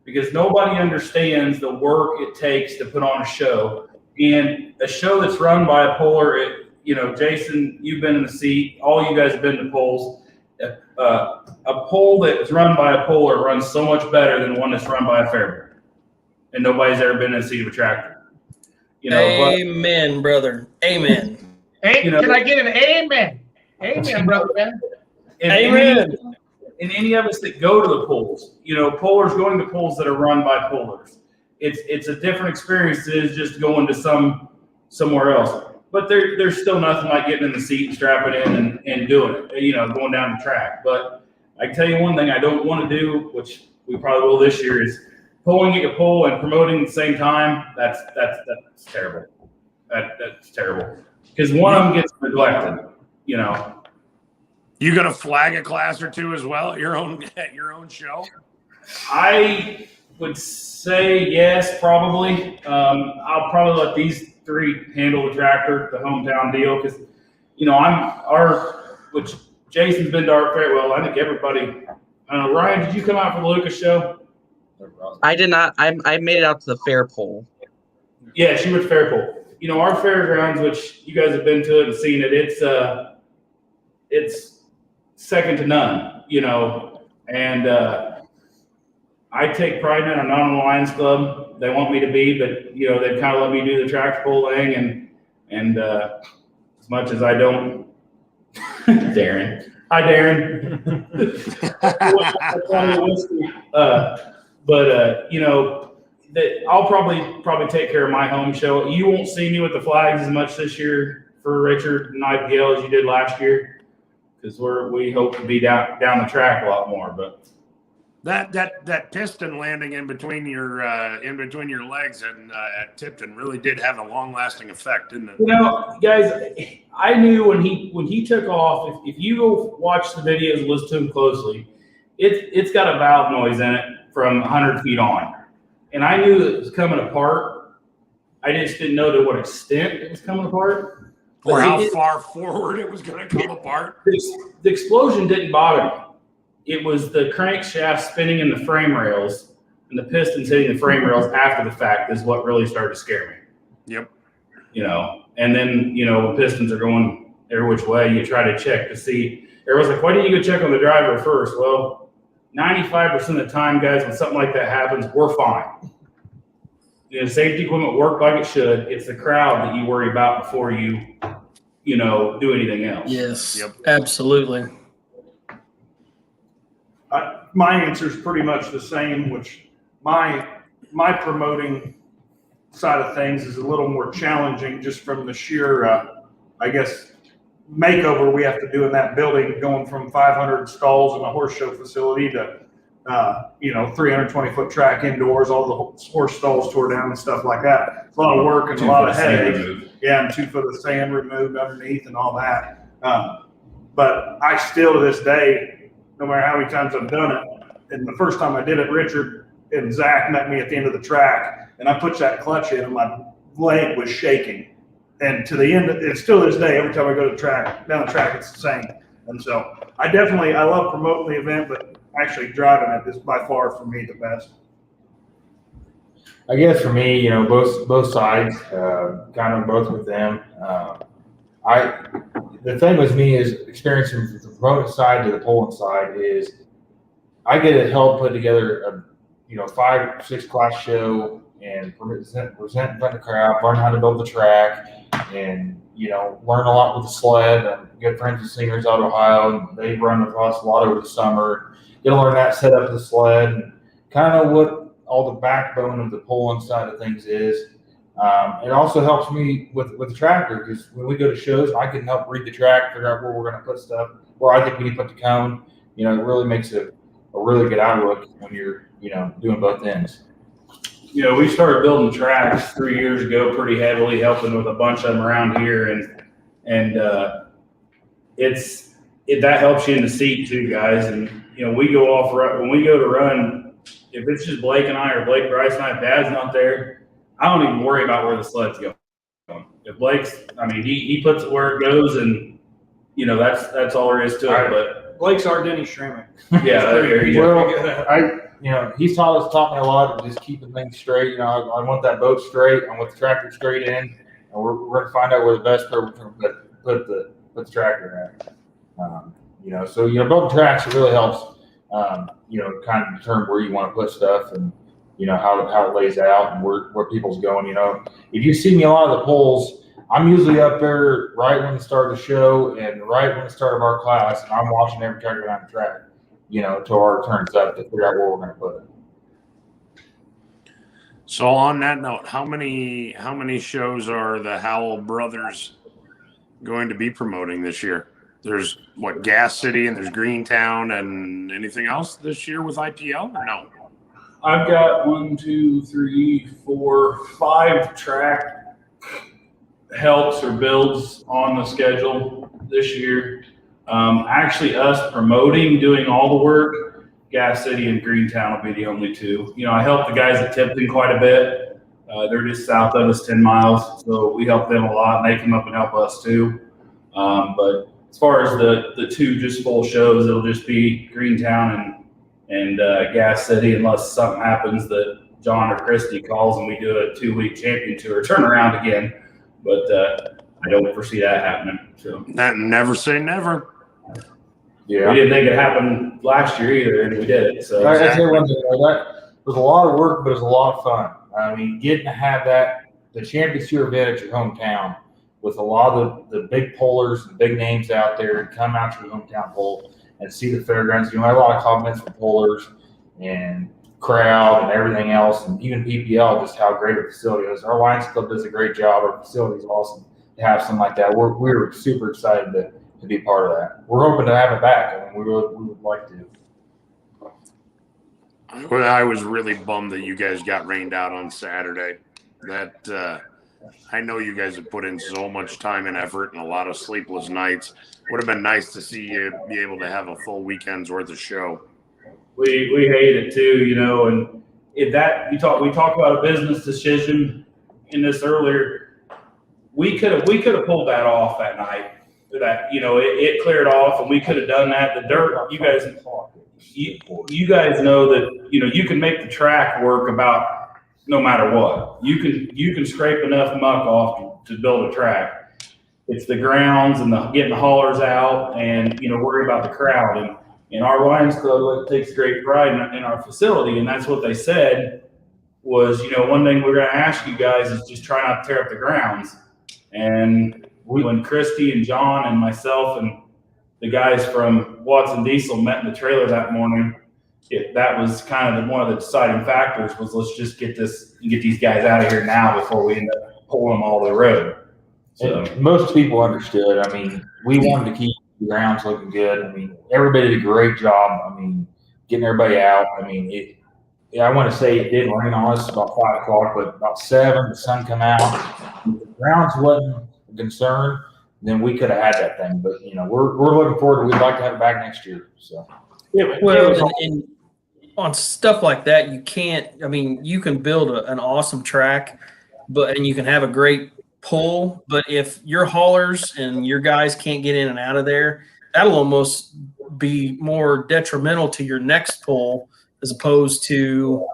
because nobody understands the work it takes to put on a show. And a show that's run by a puller, you know, Jason, you've been in the seat, all you guys have been to polls. A poll that's run by a puller runs so much better than one that's run by a fairbairn, and nobody's ever been in the seat of a tractor. You know, amen, brother. Amen. Hey, you know, can I get an amen? Amen, brother, man. Amen. And any of us that go to the polls, you know, pullers going to polls that are run by pullers, it's a different experience than is just going to somewhere else. But there's still nothing like getting in the seat and strapping in and doing it, you know, going down the track. But I can tell you one thing I don't want to do, which we probably will this year, is pulling at your pull and promoting at the same time. That's terrible. That's terrible. Because one of them gets neglected, you know. You gonna flag a class or two as well at your own show? I would say yes, probably. I'll probably let these three handle the tractor, the hometown deal, because you know which Jason's been to our fair. Well, I think everybody. Ryan, did you come out for the Lucas show? I did not. I made it out to the fair pole. Yeah, she was fair pole. You know, our fairgrounds, which you guys have been to it and seen it, it's second to none. You know, and I take pride in it. I'm not on the Lions Club. They want me to be, but you know, they've kind of let me do the tractor pull thing, and as much as I don't, Darren. Hi, Darren. But you know, I'll probably take care of my home show. You won't see me with the flags as much this year for Richard and Nightingale as you did last year, because we hope to be down the track a lot more, but. That piston landing in between your legs and at Tipton really did have a long lasting effect, didn't it? You know, guys, I knew when he took off. If you go watch the videos and listen to him closely, it's got a valve noise in it from 100 feet on, and I knew it was coming apart. I just didn't know to what extent it was coming apart, or how far forward it was going to come apart. The explosion didn't bother me. It was the crankshaft spinning in the frame rails and the pistons hitting the frame rails after the fact is what really started to scare me. Yep. You know, and then, you know, pistons are going every which way. You try to check to see. Everyone's like, why didn't you go check on the driver first? Well, 95% of the time, guys, when something like that happens, we're fine. You know, safety equipment worked like it should. It's the crowd that you worry about before you know, do anything else. Yes, yep. Absolutely. My answer is pretty much the same, which my promoting side of things is a little more challenging just from the sheer, I guess, makeover we have to do in that building, going from 500 stalls in a horse show facility to, 320-foot track indoors, all the horse stalls tore down and stuff like that. It's a lot of work and a lot of headache. Yeah, and 2 foot of sand removed underneath and all that. But I still, to this day, no matter how many times I've done it, and the first time I did it, Richard and Zach met me at the end of the track, and I put that clutch in, and my leg was shaking. And to the end, it's still this day, every time I go to the track, down the track, it's the same. And so I love promoting the event, but actually driving it is by far for me the best. I guess for me, you know, both sides, kind of both with them. The thing with me is experiencing from the promoting side to the polling side is I get to help put together a 5-6 class show and present in front of the crowd, learn how to build the track, and learn a lot with the sled. I'm good friends with singers out of Ohio, and they run with us a lot over the summer. get to learn that setup of the sled and kind of know what all the backbone of the pulling side of things is. It also helps me with the tractor because when we go to shows, I can help read the track, figure out where we're going to put stuff, where I think we need to put the cone. It really makes a really good outlook when you're, doing both ends. We started building tracks 3 years ago pretty heavily, helping with a bunch of them around here, and that helps you in the seat too, guys. And we go off when we go to run. If it's just Blake and I or Blake Bryce and I, if Dad's not there, I don't even worry about where the sled's going. If Blake's, he puts it where it goes, and that's all there is to it. But Blake's our Denny Schramming. Yeah, there you go. Well, he's taught me a lot of just keeping things straight. I want that boat straight. I want the tractor straight in, and we're going to find out where the best place to put the tractor at. So building tracks, it really helps. Kind of determine where you want to put stuff and how it lays out and where people's going. If you see me a lot of the polls, I'm usually up there right when the start of the show and right when the start of our class, and I'm watching every tractor down the track, till our turn's up to figure out where we're going to put it. So on that note, how many shows are the Howell brothers going to be promoting this year? There's Gas City and there's Greentown and anything else this year with IPL or no? I've got 5 track helps or builds on the schedule this year. Actually, us promoting, doing all the work, Gas City and Greentown will be the only 2. I help the guys at Tipton quite a bit. They're just south of us 10 miles, so we help them a lot, and they come up and help us too. But as far as the 2 just full shows, it'll just be Greentown and Gas City, unless something happens that John or Christy calls and we do a 2-week champion tour, turn around again. But I don't foresee that happening. So never say never. Yeah, we didn't think it happened last year either, and we did it. So I tell you one thing, that was a lot of work, but it was a lot of fun. Getting to have the champion tour event at your hometown with a lot of the big pullers and big names out there, and come out to your hometown poll and see the fairgrounds. I had a lot of comments from pullers and crowd and everything else, and even PPL, just how great a facility is. Our Lions Club does a great job. Our facility is awesome to have something like that. We're super excited to be part of that. We're hoping to have it back. We would like to. I was really bummed that you guys got rained out on Saturday. That I know you guys have put in so much time and effort and a lot of sleepless nights. Would have been nice to see you be able to have a full weekend's worth of show. We hate it too, and if that we talked about a business decision in this earlier. We could have pulled that off that night. That it cleared off, and we could have done that. The dirt, you guys know that you can make the track work about no matter what. You can scrape enough muck off to build a track. It's the grounds and getting the haulers out, and worry about the crowd. And our Lions Club takes great pride in our facility, and that's what they said was, one thing we're going to ask you guys is just try not to tear up the grounds. And when Christy and John and myself and the guys from Watson Diesel met in the trailer that morning, that was kind of one of the deciding factors was let's just get these guys out of here now before we end up pulling them all to the road. So most people understood. We wanted to keep the grounds looking good. Everybody did a great job. Getting everybody out. I want to say it did rain on us about 5 o'clock, but about 7, the sun come out. If the grounds wasn't a concern, then we could have had that thing. But we're looking forward to. We'd like to have it back next year. So and on stuff like that, you can't. You can build an awesome track, and you can have a great pull. But if your haulers and your guys can't get in and out of there, that'll almost be more detrimental to your next pull as opposed to,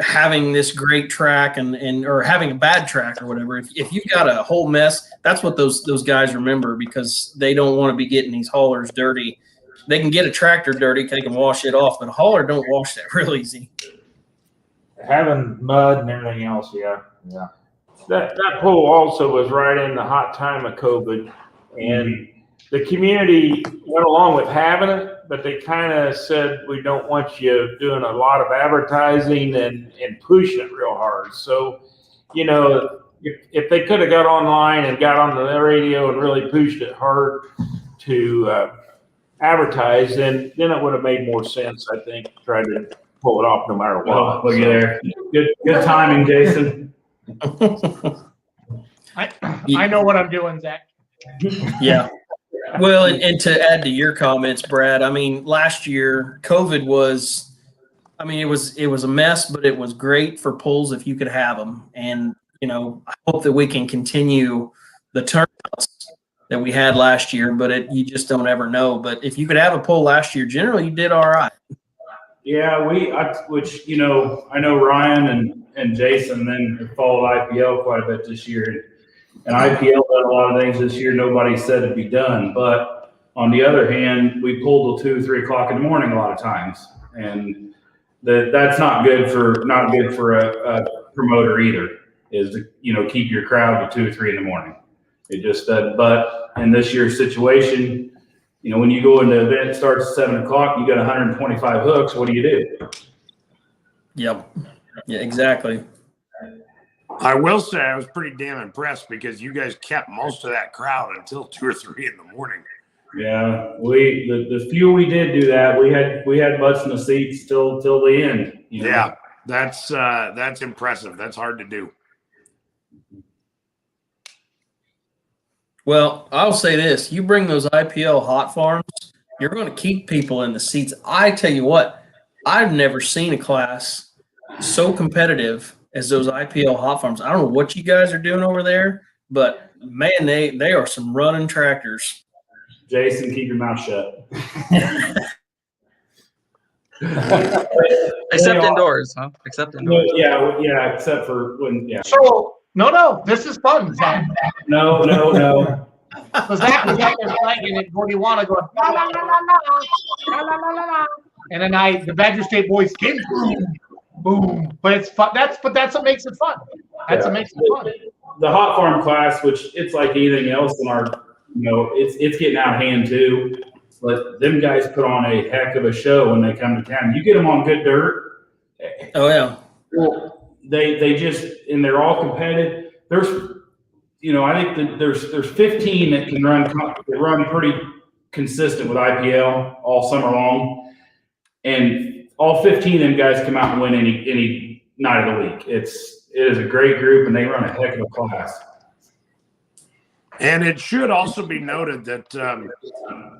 having this great track or having a bad track or whatever. If you've got a whole mess, that's what those guys remember, because they don't want to be getting these haulers dirty. They can get a tractor dirty, they can wash it off, but a hauler don't wash that real easy. Having mud and everything else, yeah. That poll also was right in the hot time of COVID, and the community went along with having it, they kind of said, we don't want you doing a lot of advertising and pushing it real hard. So, you know, if they could have got online and got on the radio and really pushed it hard to advertise, then it would have made more sense, I think, to try to pull it off no matter what. Oh, look there. Good timing, Jason. I know what I'm doing, Zach. Yeah. Well, and to add to your comments, Brad, I mean, last year COVID was, I mean, it was a mess, but it was great for polls if you could have them. And, you know, I hope that we can continue the turnouts that we had last year, but you just don't ever know. But if you could have a poll last year, generally you did all right. Yeah, which, you know, I know Ryan and Jason then have followed IPL quite a bit this year. And IPL did a lot of things this year nobody said it'd be done. But on the other hand, we pulled till 2, 3 o'clock in the morning a lot of times. And that's not good for a promoter either, is to, you know, keep your crowd to 2 or 3 in the morning. It just but in this year's situation, you know, when you go into an event, it starts at 7 o'clock, you got 125 hooks, what do you do? Yep. Yeah, exactly. I will say I was pretty damn impressed because you guys kept most of that crowd until 2 or 3 in the morning. Yeah, the few we did do that, we had butts in the seats till the end. You know? Yeah, that's impressive. That's hard to do. Well, I'll say this: you bring those IPL hot farms, you're going to keep people in the seats. I tell you what, I've never seen a class so competitive as those IPL hot farms. I don't know what you guys are doing over there, but man, they are some running tractors. Jason, keep your mouth shut. Except indoors, huh? Except indoors. Yeah, except for when, yeah. So no, this is fun, Zach. No. So Zach was out there flagging it, Gordiwana going, la, la, la, la, la, la, la, la, la. And then the Badger State boys came, boom. But it's fun. That's what makes it fun. That's what makes it fun. The hot farm class, which it's like anything else in our, you know, it's getting out of hand too. But them guys put on a heck of a show when they come to town. You get them on good dirt. Oh yeah. Well, they just, and they're all competitive. There's, you know, I think that there's 15 that can run pretty consistent with IPL all summer long, and all 15 of them guys come out and win any night of the week. It is a great group, and they run a heck of a class. And it should also be noted that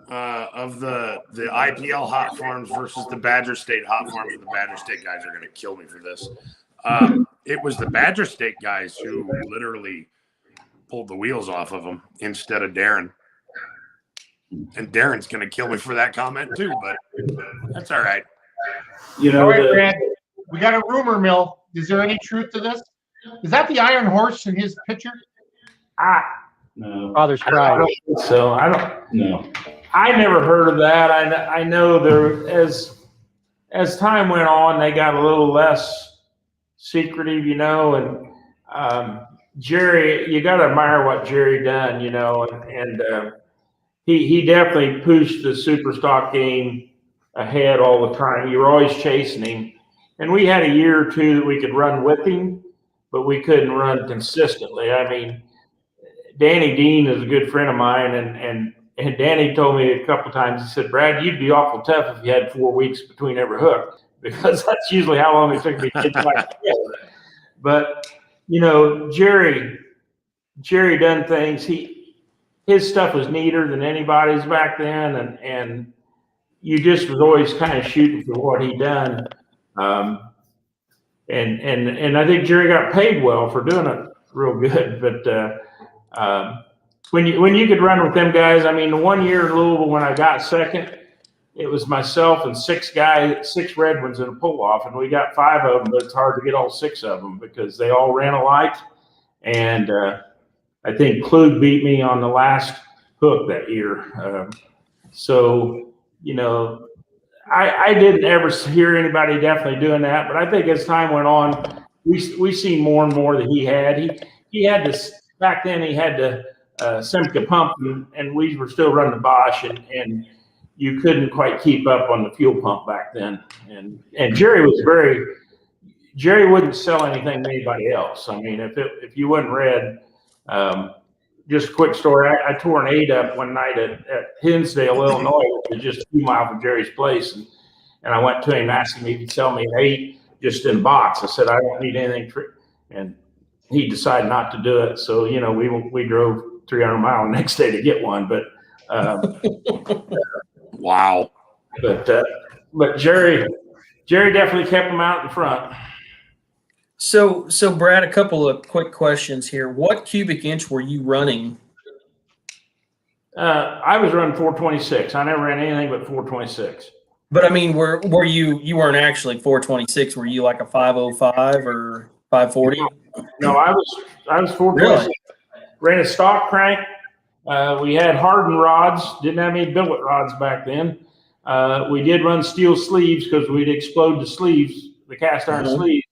of the IPL hot farms versus the Badger State hot farms, and the Badger State guys are going to kill me for this. It was the Badger State guys who literally pulled the wheels off of them instead of Darren. And Darren's going to kill me for that comment too, but that's all right. You know, all right, Brad, we got a rumor mill. Is there any truth to this? Is that the Iron Horse in his picture? No. Father's I pride. don't think so. I don't. No. I never heard of that. I know there as time went on, they got a little less secretive, you know. And Jerry, you got to admire what Jerry done, you know. And he definitely pushed the super stock game ahead all the time. You were always chasing him. And we had a year or two that we could run with him, but we couldn't run consistently. I mean, Danny Dean is a good friend of mine, and Danny told me a couple of times, he said, Brad, you'd be awful tough if you had 4 weeks between every hook, because that's usually how long it took me to get back together. But, you know, Jerry done things. His stuff was neater than anybody's back then, and you just was always kind of shooting for what he done. And I think Jerry got paid well for doing it real good, but when you could run with them guys, I mean, the 1 year in Louisville when I got second, it was myself and 6 red ones in a pull off, and we got 5 of them, but it's hard to get all 6 of them because they all ran alike. And I think Klug beat me on the last hook that year. So, you know, I didn't ever hear anybody definitely doing that, but I think as time went on, we seen more and more that he had. He had this. Back then, he had the Simca pump, and we were still running the Bosch, and you couldn't quite keep up on the fuel pump back then. And Jerry wouldn't sell anything to anybody else. I mean, if you wasn't red, just a quick story. I tore an 8 up one night at Hinsdale, Illinois, which is just a few miles from Jerry's place. And I went to him and asked him if he could sell me an 8 just in a box. I said, I don't need anything. And he decided not to do it. So, you know, we drove 300 miles the next day to get one. But wow. But Jerry definitely kept them out in front. So Brad, a couple of quick questions here. What cubic inch were you running? I was running 426. I never ran anything but 426. But I mean, were you weren't actually 426? Were you like a 505 or 540? No, I was 426. Really? Ran a stock crank. We had hardened rods. Didn't have any billet rods back then. We did run steel sleeves because we'd explode the sleeves, the cast iron sleeves.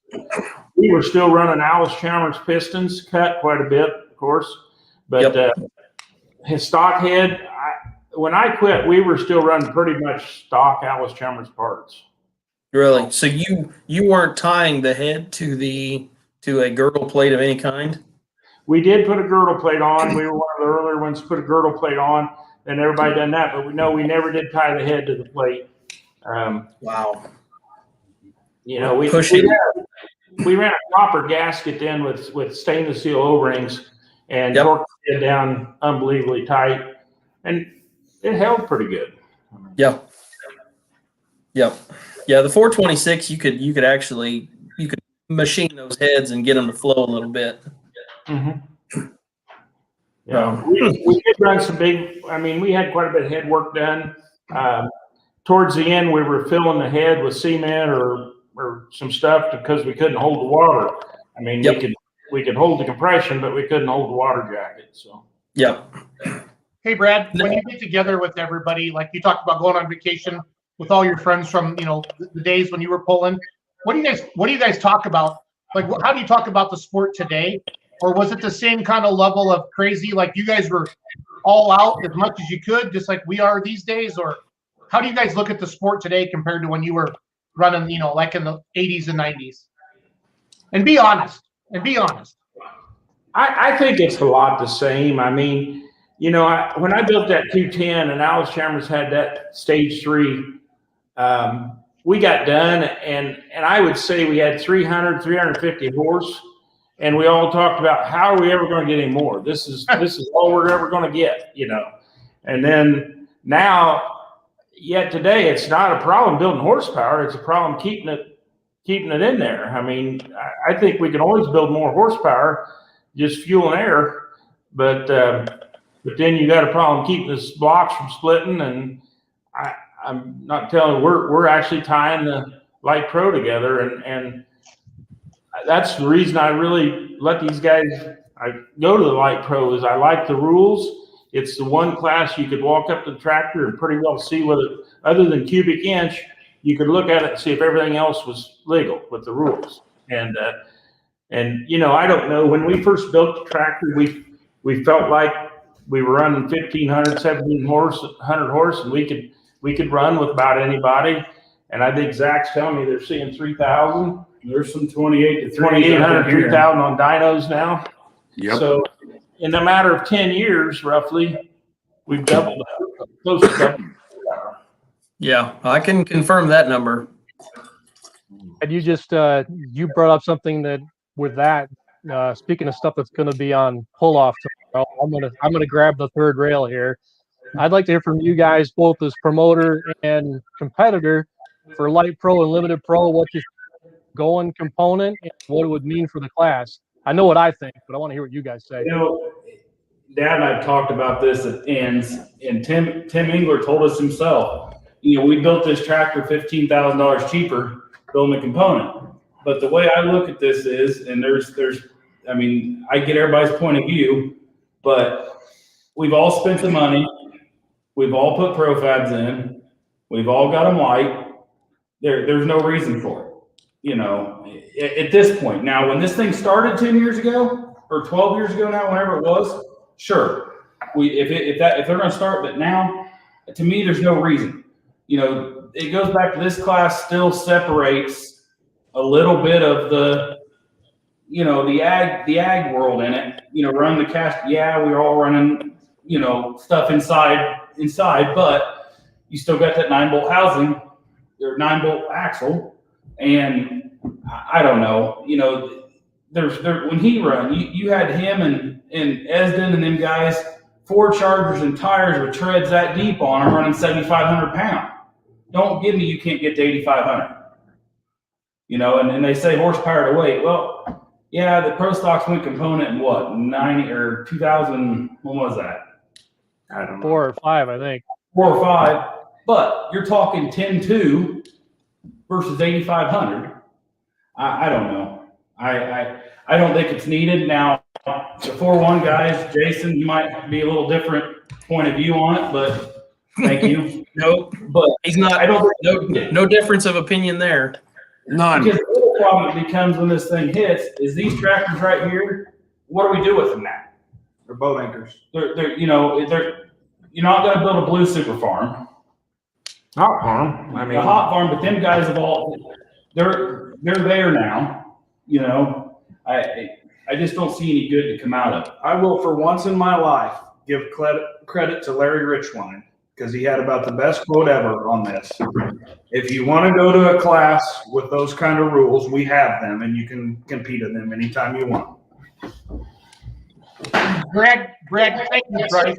We were still running Allis-Chalmers pistons, cut quite a bit, of course. But his stock head, when I quit, we were still running pretty much stock Allis-Chalmers parts. Really? So you weren't tying the head to a girdle plate of any kind? We did put a girdle plate on. We were one of the earlier ones to put a girdle plate on, and everybody done that. But we never did tie the head to the plate. Wow. You know, we ran a copper gasket in with stainless steel O-rings and torqued it down unbelievably tight, and it held pretty good. Yeah. The 426 you could actually machine those heads and get them to flow a little bit. Mm-hmm. Yeah, we did run some big. I mean, we had quite a bit of head work done. Towards the end, we were filling the head with cement or some stuff because we couldn't hold the water. I mean, we could hold the compression, but we couldn't hold the water jacket. So. Hey, Brad, when you get together with everybody, like you talked about going on vacation with all your friends from, you know, the days when you were pulling, what do you guys talk about? Like, how do you talk about the sport today? Or was it the same kind of level of crazy? Like you guys were all out as much as you could, just like we are these days? Or how do you guys look at the sport today compared to when you were running, you know, like in the 80s and 90s? And be honest. I think it's a lot the same. I mean, you know, when I built that 210 and Allis-Chalmers had that stage 3, we got done and I would say we had 350 horse, and we all talked about how are we ever going to get any more? This is all we're ever going to get, you know. And then now, yet today, it's not a problem building horsepower. It's a problem keeping it in there. I mean, I think we can always build more horsepower, just fuel and air, but then you got a problem keeping the blocks from splitting. And I'm not telling you, we're actually tying the Light Pro together, and that's the reason I really let these guys. I go to the Light Pro is I like the rules. It's the one class you could walk up to the tractor and pretty well see whether, other than cubic inch, you could look at it and see if everything else was legal with the rules. And you know, I don't know, when we first built the tractor, we felt like we were running 1,500, 1,700 horse, and we could run with about anybody. And I think Zach's telling me they're seeing 3,000. There's some 2,800 to 2,800, 3,000 on dynos now. Yep. So in a matter of 10 years, roughly, we've doubled, close to doubled. Yeah, I can confirm that number. And you just you brought up something that with that speaking of stuff that's going to be on pull off tomorrow, I'm gonna grab the third rail here. I'd like to hear from you guys, both as promoter and competitor, for Light Pro and Limited Pro, what you going component and what it would mean for the class. I know what I think, but I want to hear what you guys say. You know, Dad and I talked about this at ends, and Tim Engler told us himself, you know, we built this tractor $15,000 cheaper building a component. But the way I look at this is, and there's, I mean, I get everybody's point of view, but we've all spent the money. We've all put profabs in. We've all got them white. There's no reason for it, you know, at this point. Now, when this thing started 10 years ago or 12 years ago now, whenever it was, sure. If they're going to start, but now To me, there's no reason. You know, it goes back to this class still separates a little bit of the, you know, the ag world in it. You know, run the cast. Yeah, we're all running, you know, stuff inside, but you still got that 9-bolt housing or 9-bolt axle, and I don't know. You know, when he run, you had him and Esden and them guys, 4 chargers and tires with treads that deep on them running 7,500 pounds. Don't give me you can't get to 8,500. You know, and they say horsepower to weight. Well, yeah, the Pro Stocks went component in what, 90 or 2000, when was that? I don't know. 4 or 5, I think. 4 or 5. But you're talking 10.2 versus 8,500. I don't know. I don't think it's needed. Now, the 4-1 guys, Jason, you might be a little different point of view on it, but thank you. Nope. But he's not. I don't think no difference of opinion there. None. Because the other problem that becomes when this thing hits is these tractors right here. What do we do with them now? They're boat anchors. They're you know, you're not going to build a blue super farm. Hot farm. I mean, A hot farm, but them guys have all they're there now. You know, I just don't see any good to come out of it. I will, for once in my life, give credit to Larry Richline because he had about the best quote ever on this. If you want to go to a class with those kind of rules, we have them, and you can compete in them anytime you want. Brad, thank you, Bryce.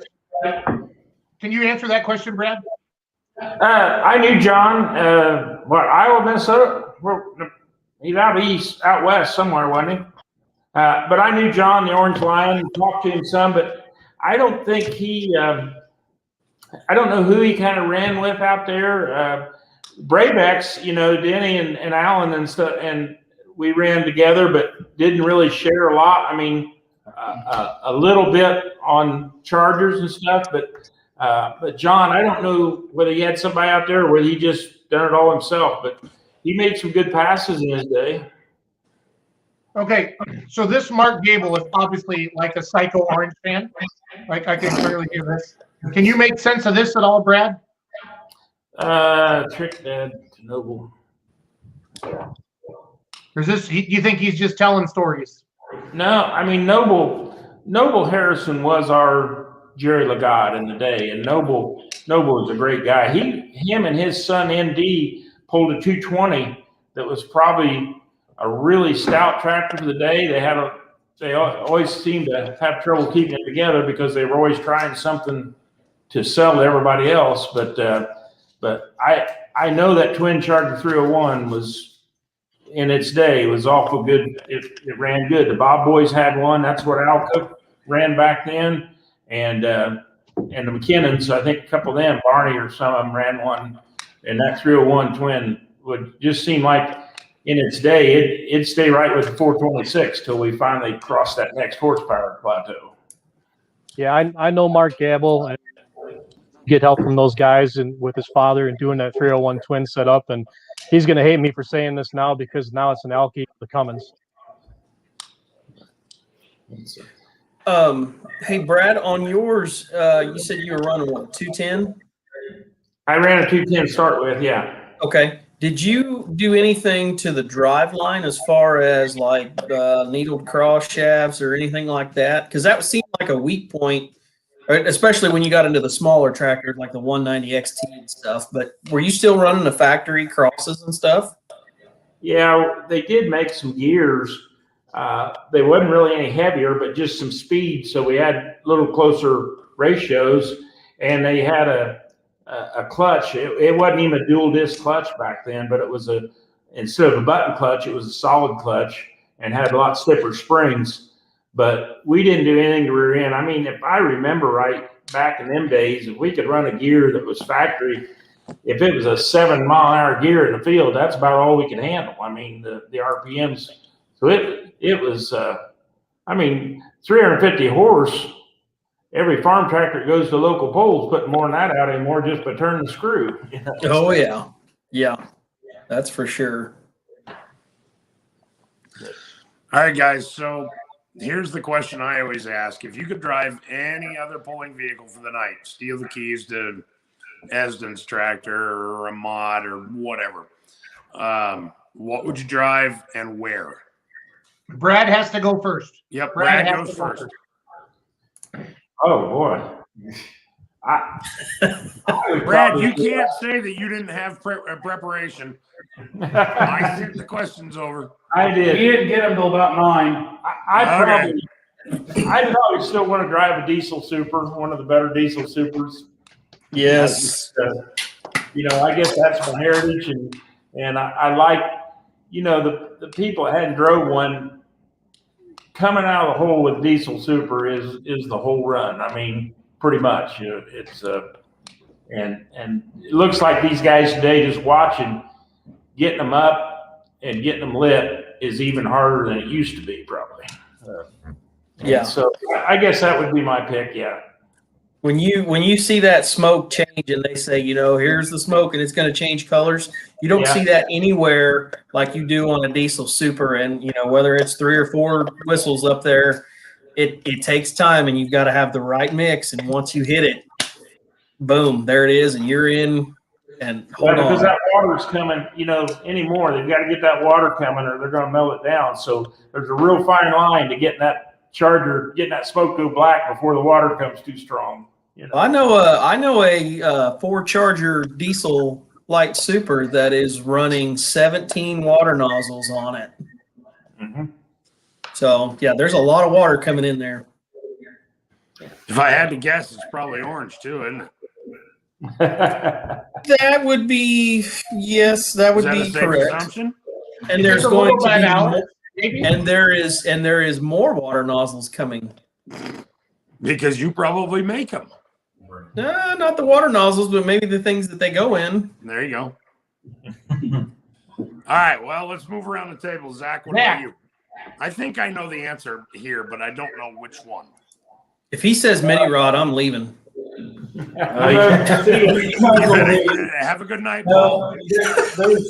Can you answer that question, Brad? I knew John, Iowa, Minnesota. He's out west somewhere, wasn't he? But I knew John, the Orange Lion, talked to him some, but I don't think I don't know who he kind of ran with out there. Bravex, you know, Denny and Alan and stuff, and we ran together, but didn't really share a lot. I mean, a little bit on Chargers and stuff, but John, I don't know whether he had somebody out there or whether he just done it all himself, but he made some good passes in his day. Okay, so this Mark Gable is obviously like a psycho Orange fan. Like I can clearly hear this. Can you make sense of this at all, Brad? Trick Dad to Noble. Or is this? You think he's just telling stories? No, I mean Noble Harrison was our Jerry Lagarde in the day, and Noble was a great guy. Him and his son ND pulled a 220 that was probably a really stout tractor for the day. They always seemed to have trouble keeping it together because they were always trying something to sell to everybody else. But I know that twin Charger 301 was in its day was awful good. It ran good. The Bob boys had one. That's what Al Cook ran back then, and the McKinnons. I think a couple of them, Barney or some of them, ran one. And that 301 twin would just seem like in its day, it'd stay right with the 426 till we finally cross that next horsepower plateau. Yeah, I know Mark Gable and get help from those guys and with his father and doing that 301 twin setup. And he's going to hate me for saying this now because now it's an Alki, the Cummins. Hey, Brad, on yours, you said you were running what, 210? I ran a 210 to start with, yeah. Okay. Did you do anything to the drive line as far as like needled cross shafts or anything like that? Because that seemed like a weak point, right? Especially when you got into the smaller tractors like the 190 XT and stuff. But were you still running the factory crosses and stuff? Yeah, they did make some gears. They wasn't really any heavier, but just some speed. So we had a little closer ratios, and they had a clutch. It wasn't even a dual disc clutch back then, but it was instead of a button clutch, it was a solid clutch and had a lot stiffer springs. But we didn't do anything to rear end. I mean, if I remember right, back in them days, if we could run a gear that was factory, if it was a 7-mile-an-hour gear in the field, that's about all we could handle. I mean, the RPMs. So it was, 350 horse. Every farm tractor that goes to local polls putting more than that out anymore just by turning the screw. You know? Oh, yeah. Yeah, that's for sure. All right, guys. So here's the question I always ask. If you could drive any other pulling vehicle for the night, steal the keys to Esden's tractor or a mod or whatever, what would you drive and where? Brad has to go first. Yep, Brad Brad has goes to go first. Oh boy. Brad, you can't say that you didn't have preparation. I sent the questions over. I did. He didn't get them till about 9. I'd probably still want to drive a diesel super, one of the better diesel supers. Yes. I guess that's my heritage, and I like, the people that hadn't drove one coming out of the hole with diesel super is the whole run. I mean, pretty much, it's and it looks like these guys today just watching, getting them up and getting them lit is even harder than it used to be, probably. Yeah. So I guess that would be my pick. Yeah. When you see that smoke change and they say, here's the smoke and it's going to change colors, you don't see that anywhere like you do on a diesel super. And, whether it's 3 or 4 whistles up there, it takes time and you've got to have the right mix. And once you hit it, boom, there it is. And you're in and hold on. Because that water's coming, anymore. They've got to get that water coming or they're going to melt it down. So there's a real fine line to getting that charger, getting that smoke go black before the water comes too strong. I know a 4-charger diesel light super that is running 17 water nozzles on it. Mm-hmm. So yeah, there's a lot of water coming in there. If I had to guess, it's probably orange too, isn't it? That would be be correct. Assumption? And there's going to be and there is more water nozzles coming. Because you probably make them. Not the water nozzles, but maybe the things that they go in. There you go. All right, well, let's move around the table. Zach, what about you? I think I know the answer here, but I don't know which one. If he says mini rod, I'm leaving. Have a good night, Paul.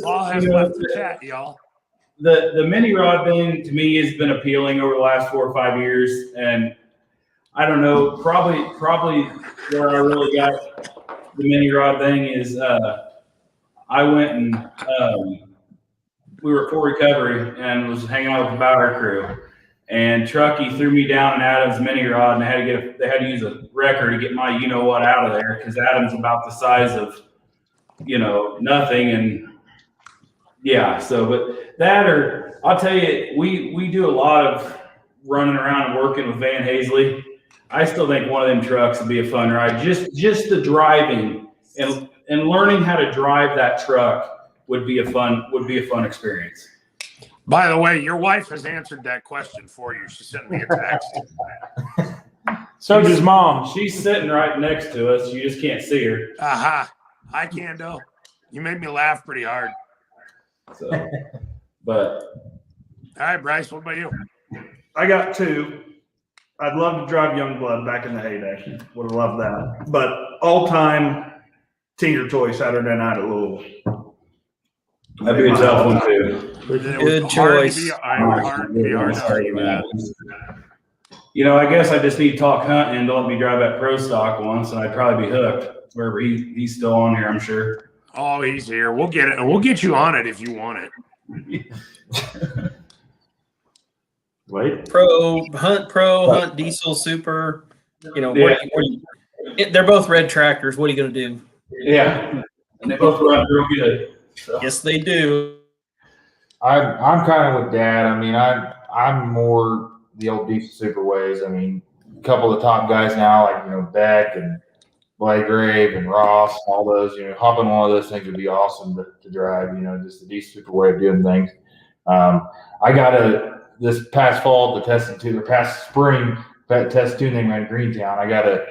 Paul has left the chat, y'all. The mini rod thing to me has been appealing over the last 4 or 5 years, and I don't know, probably where I really got the mini rod thing is I went and we were at Full Recovery and was hanging out with the Bauer crew, and Truckee threw me down in Adam's mini rod, and they had to use a wrecker to get my what out of there because Adam's about the size of nothing, and yeah. So, but that, or I'll tell you, we do a lot of running around and working with Van Hazley. I still think one of them trucks would be a fun ride. Just the driving and learning how to drive that truck would be a fun experience. By the way, your wife has answered that question for you. She sent me a text. So does Mom. She's sitting right next to us. You just can't see her. Aha. Hi, Kando. You made me laugh pretty hard. So, but all right, Bryce, what about you? I got 2. I'd love to drive Youngblood back in the heyday. Would have loved that. But all-time Tinker Toy Saturday night at Louisville. That'd be a tough one too. Good choice. Hard to argue that. I guess I just need to talk hunting and don't let me drive that Pro Stock once, and I'd probably be hooked. Wherever he's still on here, I'm sure. Oh, he's here. We'll get it. We'll get you on it if you want it. Wait. Hunt diesel super. They're both red tractors. What are you going to do? Yeah, and they both run real good. So. Yes, they do. I'm kind of with Dad. I mean, I'm more the old diesel super ways. I mean, a couple of the top guys now, like Beck and Blagrave and Ross, all those. Hopping one of those things would be awesome to drive. Just the diesel super way of doing things. I got this past fall the testing tune, or past spring that test tuning around Greentown. I got to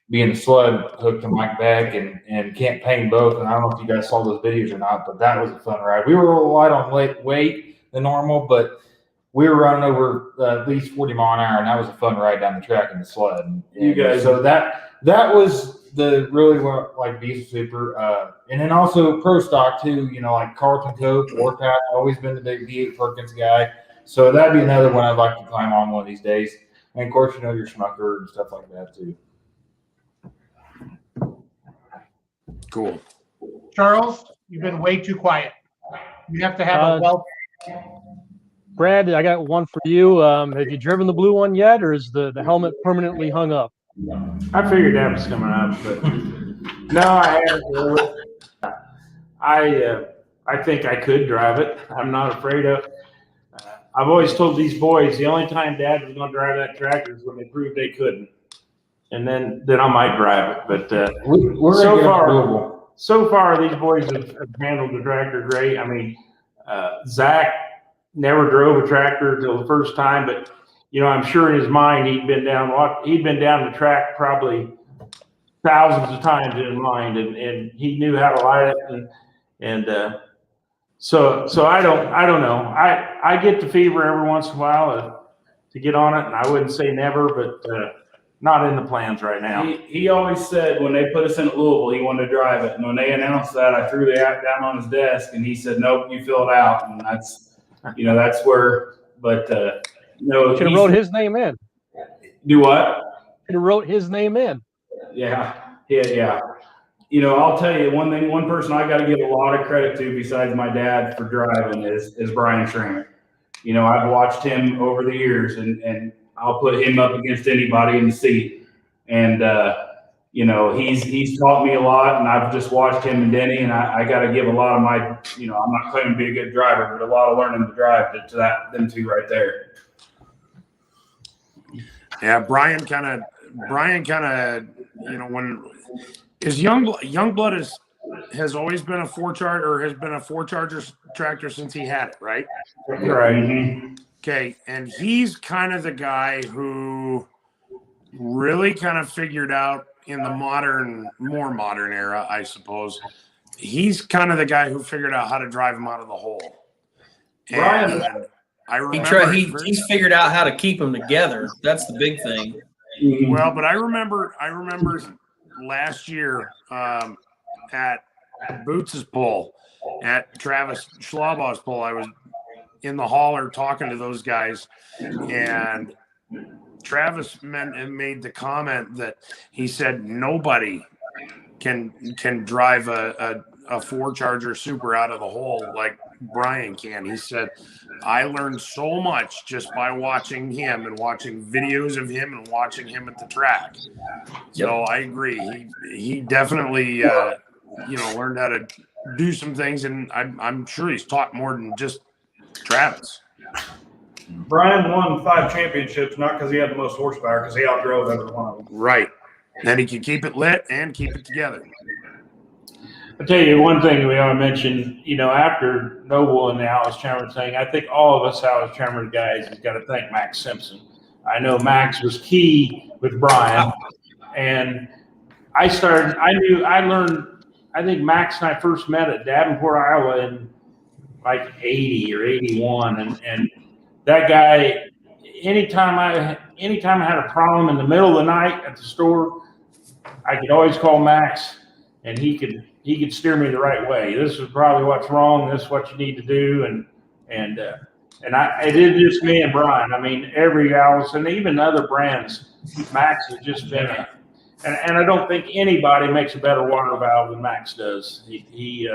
be in the sled hooked to Mike Beck and Camp Payne both. And I don't know if you guys saw those videos or not, but that was a fun ride. We were a little light on weight than normal, but we were running over at least 40 mile an hour, and that was a fun ride down the track in the sled. And you guys, so that was the really like diesel super, and then also Pro Stock too. Like Carlton Cope, Warpath, always been the big V8 Perkins guy. So that'd be another one I'd like to climb on one of these days. And of course, your Schmucker and stuff like that too. Cool. Charles, you've been way too quiet. You have to have a well. Brad, I got one for you. Have you driven the blue one yet, or is the helmet permanently hung up? I figured that was coming up, but no, I haven't. I think I could drive it. I'm not afraid of. I've always told these boys the only time Dad was going to drive that tractor is when they proved they couldn't, and then I might drive it. But so far these boys have handled the tractor great. I mean, Zach never drove a tractor till the first time, but I'm sure in his mind he'd been down the track probably thousands of times in his mind, and he knew how to ride it, and so I don't know. I get the fever every once in a while to get on it, and I wouldn't say never, but not in the plans right now. He always said when they put us in Louisville, he wanted to drive it, and when they announced that, I threw the app down on his desk, and he said, "Nope, you fill it out," and that's where. But should have wrote his name in. Do what? Should have wrote his name in. Yeah. I'll tell you one person I got to give a lot of credit to besides my dad for driving is Brian Schramer. I've watched him over the years, and I'll put him up against anybody in the seat. And he's taught me a lot, and I've just watched him and Denny, and I got to give a lot of my, I'm not claiming to be a good driver, but a lot of learning to drive to them two right there. Yeah, Brian kind of, when his Youngblood has always been a has been a 4-charger tractor since he had it, right? Right. Mm-hmm. Okay, and he's kind of the guy who really kind of figured out in the more modern era, I suppose. He's kind of the guy who figured out how to drive him out of the hole. And I remember he's figured out how to keep them together. That's the big thing. Well, but I remember last year at Boots's pull, at Travis Schlabaugh's pull, I was in the hauler talking to those guys, and Travis made the comment that he said nobody can drive a 4-charger super out of the hole like Brian can. He said, I learned so much just by watching him and watching videos of him and watching him at the track. So I agree. He definitely, learned how to do some things, and I'm sure he's taught more than just Travis. Brian won 5 championships, not because he had the most horsepower, because he outdrove every one of them. Right. And he can keep it lit and keep it together. I'll tell you one thing we ought to mention, after Noble and the Alice Chalmers thing, I think all of us Alice Chalmers guys has got to thank Max Simpson. I know Max was key with Brian, and I think Max and I first met at Davenport, Iowa in like 80 or 81, and that guy, anytime I had a problem in the middle of the night at the store, I could always call Max, and he could steer me the right way. This is probably what's wrong. This is what you need to do, and it isn't just me and Brian. I mean, every Alice and even other brands, Max has just been and I don't think anybody makes a better water valve than Max does. He's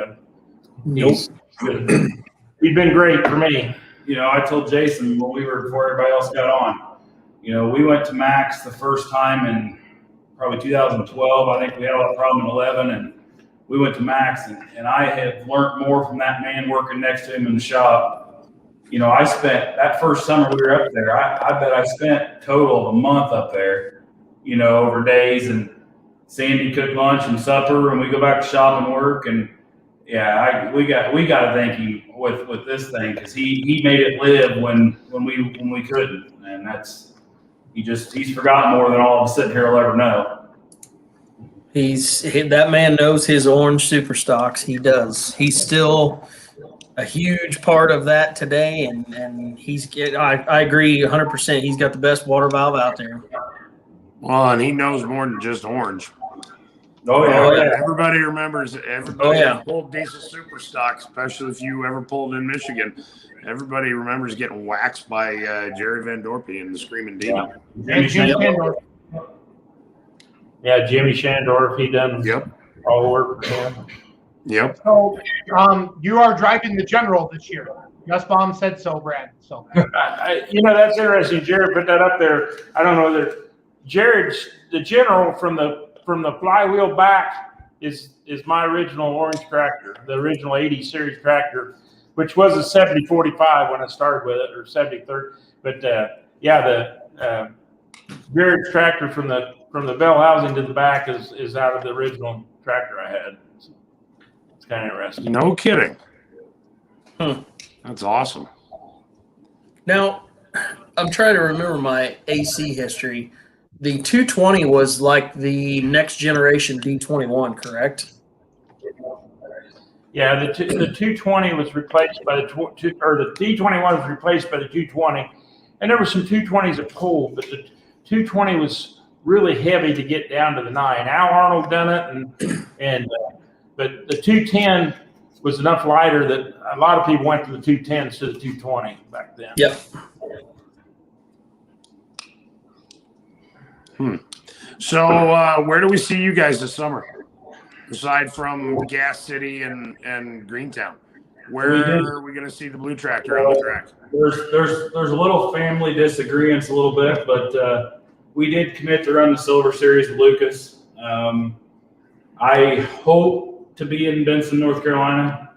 been great for me. I told Jason before everybody else got on, we went to Max the first time in probably 2012. I think we had a problem in 11, and we went to Max, and I have learned more from that man working next to him in the shop. I spent that first summer we were up there. I bet I spent a total of a month up there, over days, and Sandy cooked lunch and supper, and we go back to shop and work, and we got to thank him with this thing, because he made it live when we couldn't, and he's forgotten more than all of us sitting here will ever know. That man knows his orange super stocks. He does. He's still a huge part of that today, and I agree 100%. He's got the best water valve out there. Well, and he knows more than just orange. Oh yeah. Everybody remembers. Pulled diesel super stock, especially if you ever pulled in Michigan. Everybody remembers getting waxed by Jerry Van Dorpy and the Screaming Demon. And Jimmy Shandor. Yeah, Jimmy Shandor, he done I'll work for him. Yep. So you are driving the General this year. Nussbaum said so, Brad. So That's interesting. Jared put that up there. I don't know that Jared's the General from the flywheel back is my original orange tractor, the original 80 series tractor, which was a 7045 when I started with it, or 7030. But the Jared's tractor from the bell housing to the back is out of the original tractor I had. So it's kind of interesting. No kidding. That's awesome. Now, I'm trying to remember my AC history. The 220 was like the next generation D21, correct? Yeah, the 220 was replaced by the D21 was replaced by the 220, and there were some 220s that pulled, but the 220 was really heavy to get down to the 9. Al Arnold done it, but the 210 was enough lighter that a lot of people went to the 210 instead of the 220 back then. Yep. So where do we see you guys this summer? Aside from Gas City and Greentown, where are we going to see the blue tractor on the track? There's a little family disagreements a little bit, but we did commit to run the Silver Series with Lucas. I hope to be in Benson, North Carolina.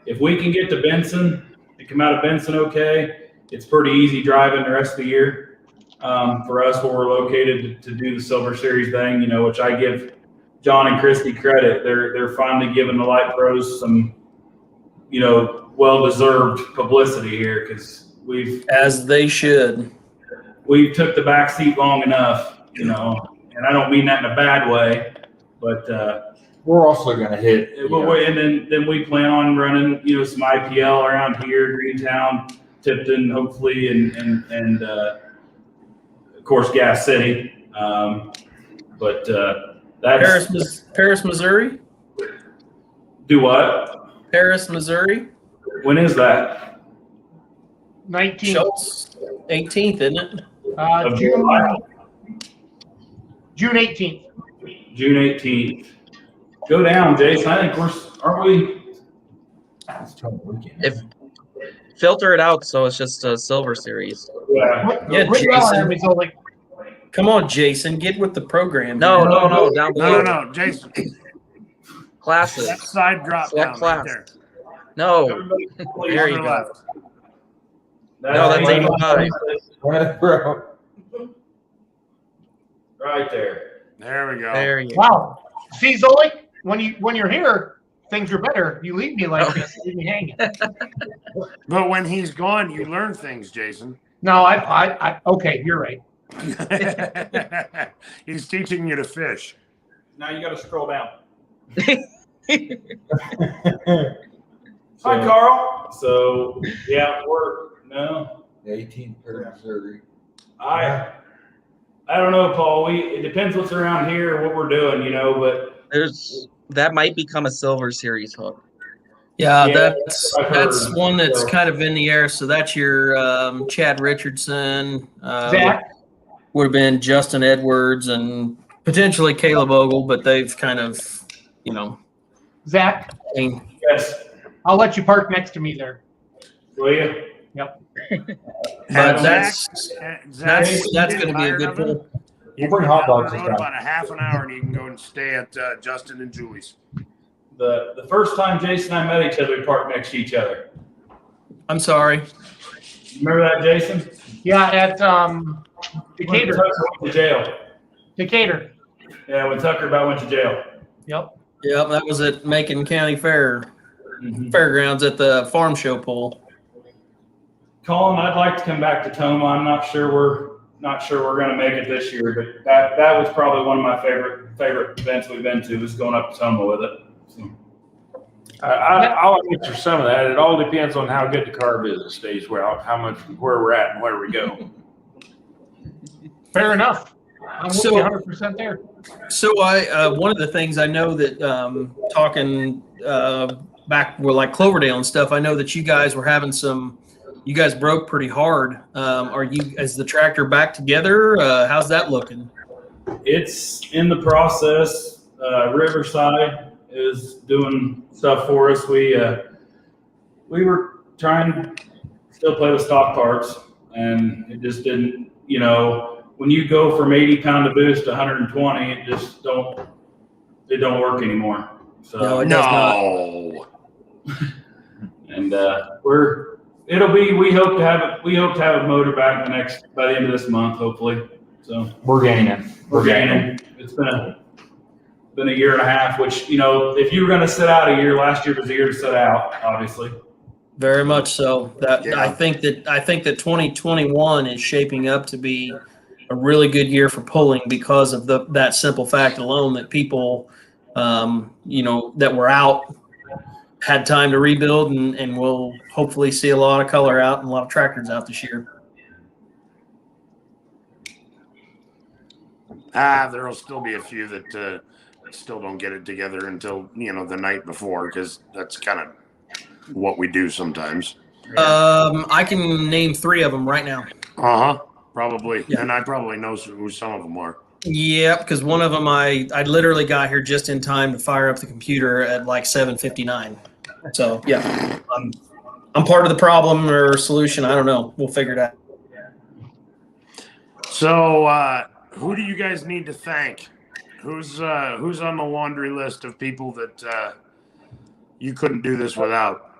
If we can get to Benson and come out of Benson okay, it's pretty easy driving the rest of the year. For us, where we're located, to do the Silver Series thing, which I give John and Christy credit. They're finally giving the Light Pros some, well-deserved publicity here, because as they should. We've took the back seat long enough, and I don't mean that in a bad way, but we're also going to hit. And then we plan on running, some IPL around here, Greentown, Tipton, hopefully, and of course, Gas City. But that's Paris, Missouri. Do what? Paris, Missouri. When is that? 19th. Schultz, 18th, isn't it? June 18th. June 18th. Go down, Jason. I think aren't we? If filter it out, so it's just a Silver Series. Yeah, Jason. Come on, Jason. Get with the program. No, down below. No, Jason. Classes. That side drop down right there. No. There you go. No, that's 85. Right there. There we go. There you go. Wow. See, Zoe, when you're here, things are better. You leave me like this, leave me hanging. But when he's gone, you learn things, Jason. No, I okay, you're right. He's teaching you to fish. Now you got to scroll down. Hi, Carl. So yeah, we're 18th Missouri. I don't know, Paul. It depends what's around here, what we're doing, but that might become a Silver Series hook. Yeah, that's one that's kind of in the air. So that's your Chad Richardson. Zach would have been Justin Edwards and potentially Caleb Ogle, but they've kind of, Zach. Yes. I'll let you park next to me there. Will you? Yep. But that's going to be a good pull. You bring hot dogs this time. About a half an hour, and you can go and stay at Justin and Julie's. The first time Jason and I met each other, we parked next to each other. I'm sorry. Remember that, Jason? Yeah, at Decatur. When Tucker went to jail. Decatur. Yeah, when Tucker about went to jail. Yep. Yep, that was at Macon County Fairgrounds at the farm show pool. Colin, I'd like to come back to Toma. I'm not sure we're going to make it this year, but that was probably one of my favorite events we've been to, is going up to Toma with it. So. I'll answer some of that. It all depends on how good the car business stays, where we're at and where we go. Fair enough. I'm with you 100% there. So one of the things I know that talking back with like Cloverdale and stuff, I know that you guys were having you guys broke pretty hard. Is the tractor back together? How's that looking? It's in the process. Riverside is doing stuff for us. We were trying to still play with stock parts, and it just didn't. You know, when you go from 80-pound of boost to 120, it just don't work anymore. So No, it does not. And we hope to have a motor back by the end of this month, hopefully. So we're gaining. It's been a year and a half, which, you know, if you were going to sit out a year, last year was a year to sit out, obviously. Very much so. I think that 2021 is shaping up to be a really good year for pulling because of that simple fact alone that people, you know, that were out had time to rebuild, and we'll hopefully see a lot of color out and a lot of tractors out this year. There'll still be a few that still don't get it together until, you know, the night before, because that's kind of what we do sometimes. I can name 3 of them right now. Probably. Yeah. And I probably know who some of them are. Yeah, because one of them I literally got here just in time to fire up the computer at like 7:59. So yeah, I'm part of the problem or solution. I don't know. We'll figure it out. So who do you guys need to thank? Who's on the laundry list of people that you couldn't do this without?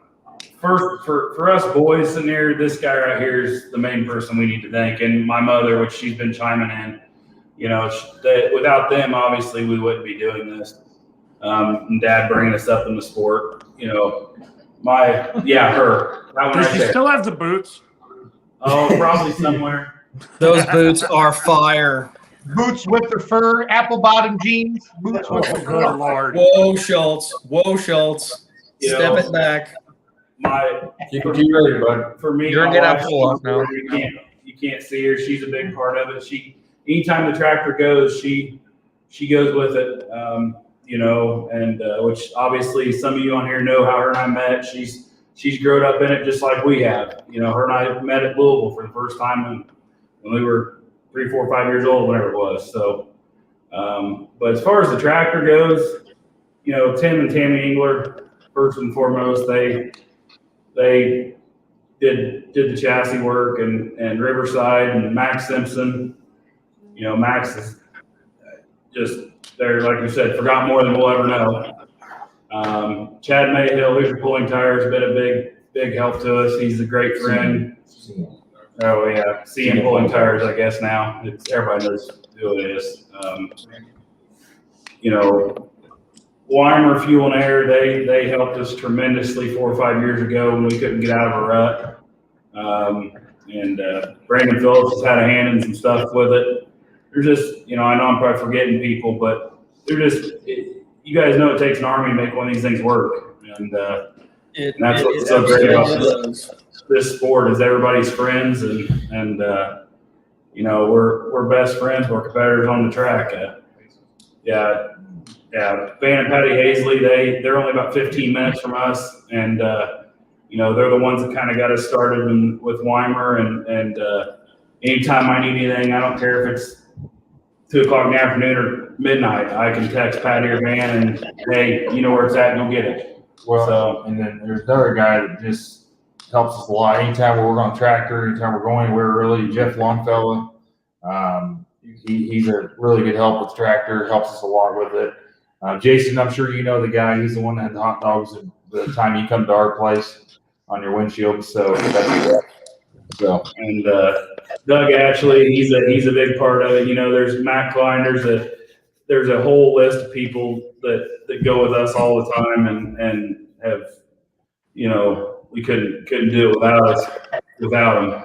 For us boys sitting here, this guy right here is the main person we need to thank, and my mother, which she's been chiming in. You know, without them, obviously, we wouldn't be doing this. And Dad bringing us up in the sport. You know, her. Does she still have the boots? Oh, probably somewhere. Those boots are fire. Boots with the fur, apple bottom jeans. Boots with the fur. Good Lord. Whoa, Schultz. Step it back. For me, You're gonna get out full off now. You can't see her. She's a big part of it. Anytime the tractor goes, she goes with it. You know, and which obviously some of you on here know how her and I met. She's grown up in it just like we have. You know, her and I met at Louisville for the first time when we were 3, 4, 5 years old, whatever it was. So, but as far as the tractor goes, you know, Tim and Tammy Engler, first and foremost, they did the chassis work, and Riverside and Max Simpson. You know, Max is just there, like you said, forgot more than we'll ever know. Chad Mayhill, who's pulling tires, been a big help to us. He's a great friend. Oh yeah, CM pulling tires, I guess now. Everybody knows who it is. You know, Weimer Fuel and Air, they helped us tremendously 4 or 5 years ago when we couldn't get out of a rut. And Brandon Phillips has had a hand in some stuff with it. There's just, you know, I know I'm probably forgetting people, but you guys know it takes an army to make one of these things work. And that's what's so great about this sport is everybody's friends, and you know, we're best friends. We're competitors on the track. Van and Patty Hazley, they're only about 15 minutes from us, and you know, they're the ones that kind of got us started with Weimer. And anytime I need anything, I don't care if it's 2 o'clock in the afternoon or midnight, I can text Patty or Van and, hey, you know where it's at, go get it. Well, and then there's another guy that just helps us a lot. Anytime we're on tractor, anytime we're going anywhere, really, Jeff Longfellow. He's a really good help with tractor, helps us a lot with it. Jason, I'm sure you know the guy. He's the one that had the hot dogs at the time you come to our place on your windshield. So and Doug Ashley, he's a big part of it. You know, there's Matt Klein. There's a whole list of people that go with us all the time and have, you know, we couldn't do it without them.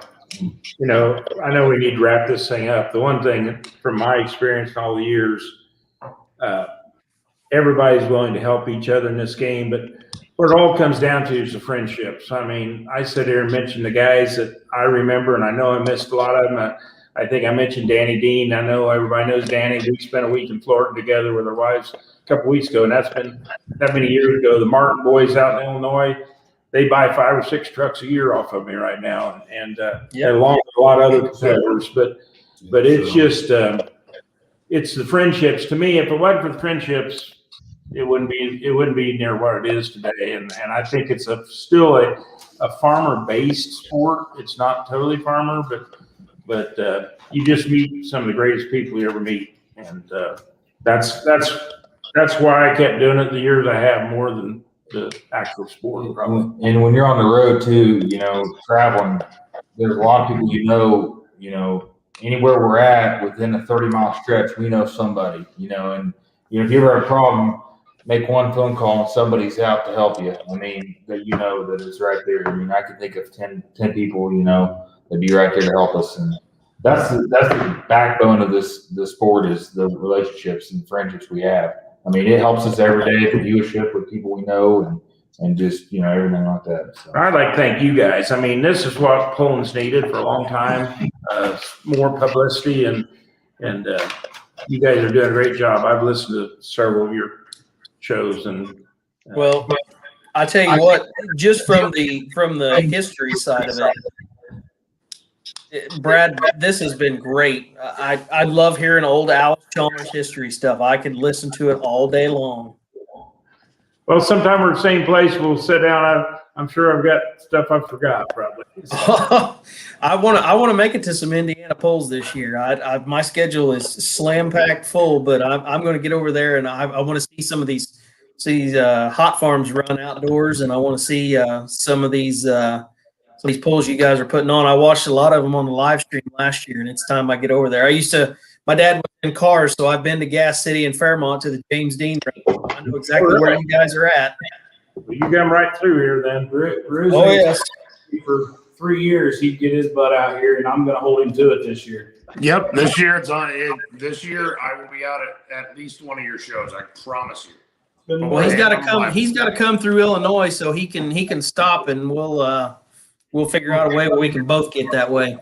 You know, I know we need to wrap this thing up. The one thing from my experience in all the years, everybody's willing to help each other in this game, but what it all comes down to is the friendships. I mean, I sit here and mention the guys that I remember, and I know I missed a lot of them. I think I mentioned Danny Dean. I know everybody knows Danny. We spent a week in Florida together with our wives a couple weeks ago, and that's been that many years ago. The Martin boys out in Illinois, they buy 5 or 6 trucks a year off of me right now, and along with a lot of other competitors. But it's just it's the friendships. To me, if it wasn't for the friendships, it wouldn't be near what it is today. And I think it's still a farmer-based sport. It's not totally farmer, but you just meet some of the greatest people you ever meet, and that's why I kept doing it the years I have, more than the actual sport. Probably. And when you're on the road too, traveling, there's a lot of people anywhere we're at within a 30-mile stretch, we know somebody, and if you ever have a problem, make one phone call and somebody's out to help you. I mean, that that it's right there. I mean, I could think of 10 people, that'd be right there to help us. And that's the backbone of this sport, is the relationships and friendships we have. I mean, it helps us every day at the dealership with people we know and just, everything like that. So. I'd like to thank you guys. I mean, this is what Poland's needed for a long time. More publicity, and you guys are doing a great job. I've listened to several of your shows, and well, I tell you what, just from the history side of it, Brad, this has been great. I love hearing old Alex Chalmers history stuff. I could listen to it all day long. Well, sometime we're in the same place. We'll sit down. I'm sure I've got stuff I forgot, probably. I want to make it to some Indiana polls this year. My schedule is slam packed full, but I'm going to get over there, and I want to see some of these hot farms run outdoors, and I want to see some of these polls you guys are putting on. I watched a lot of them on the live stream last year, and it's time I get over there. My dad was in cars, so I've been to Gas City and Fairmont to the James Dean race. I know exactly where you guys are at. Well, you come right through here then. Oh, yes. For 3 years, he'd get his butt out here, and I'm going to hold him to it this year. Yep, this year it's on. This year I will be out at least one of your shows. I promise you. Well, he's got to come. He's got to come through Illinois so he can stop, and we'll figure out a way where we can both get that way.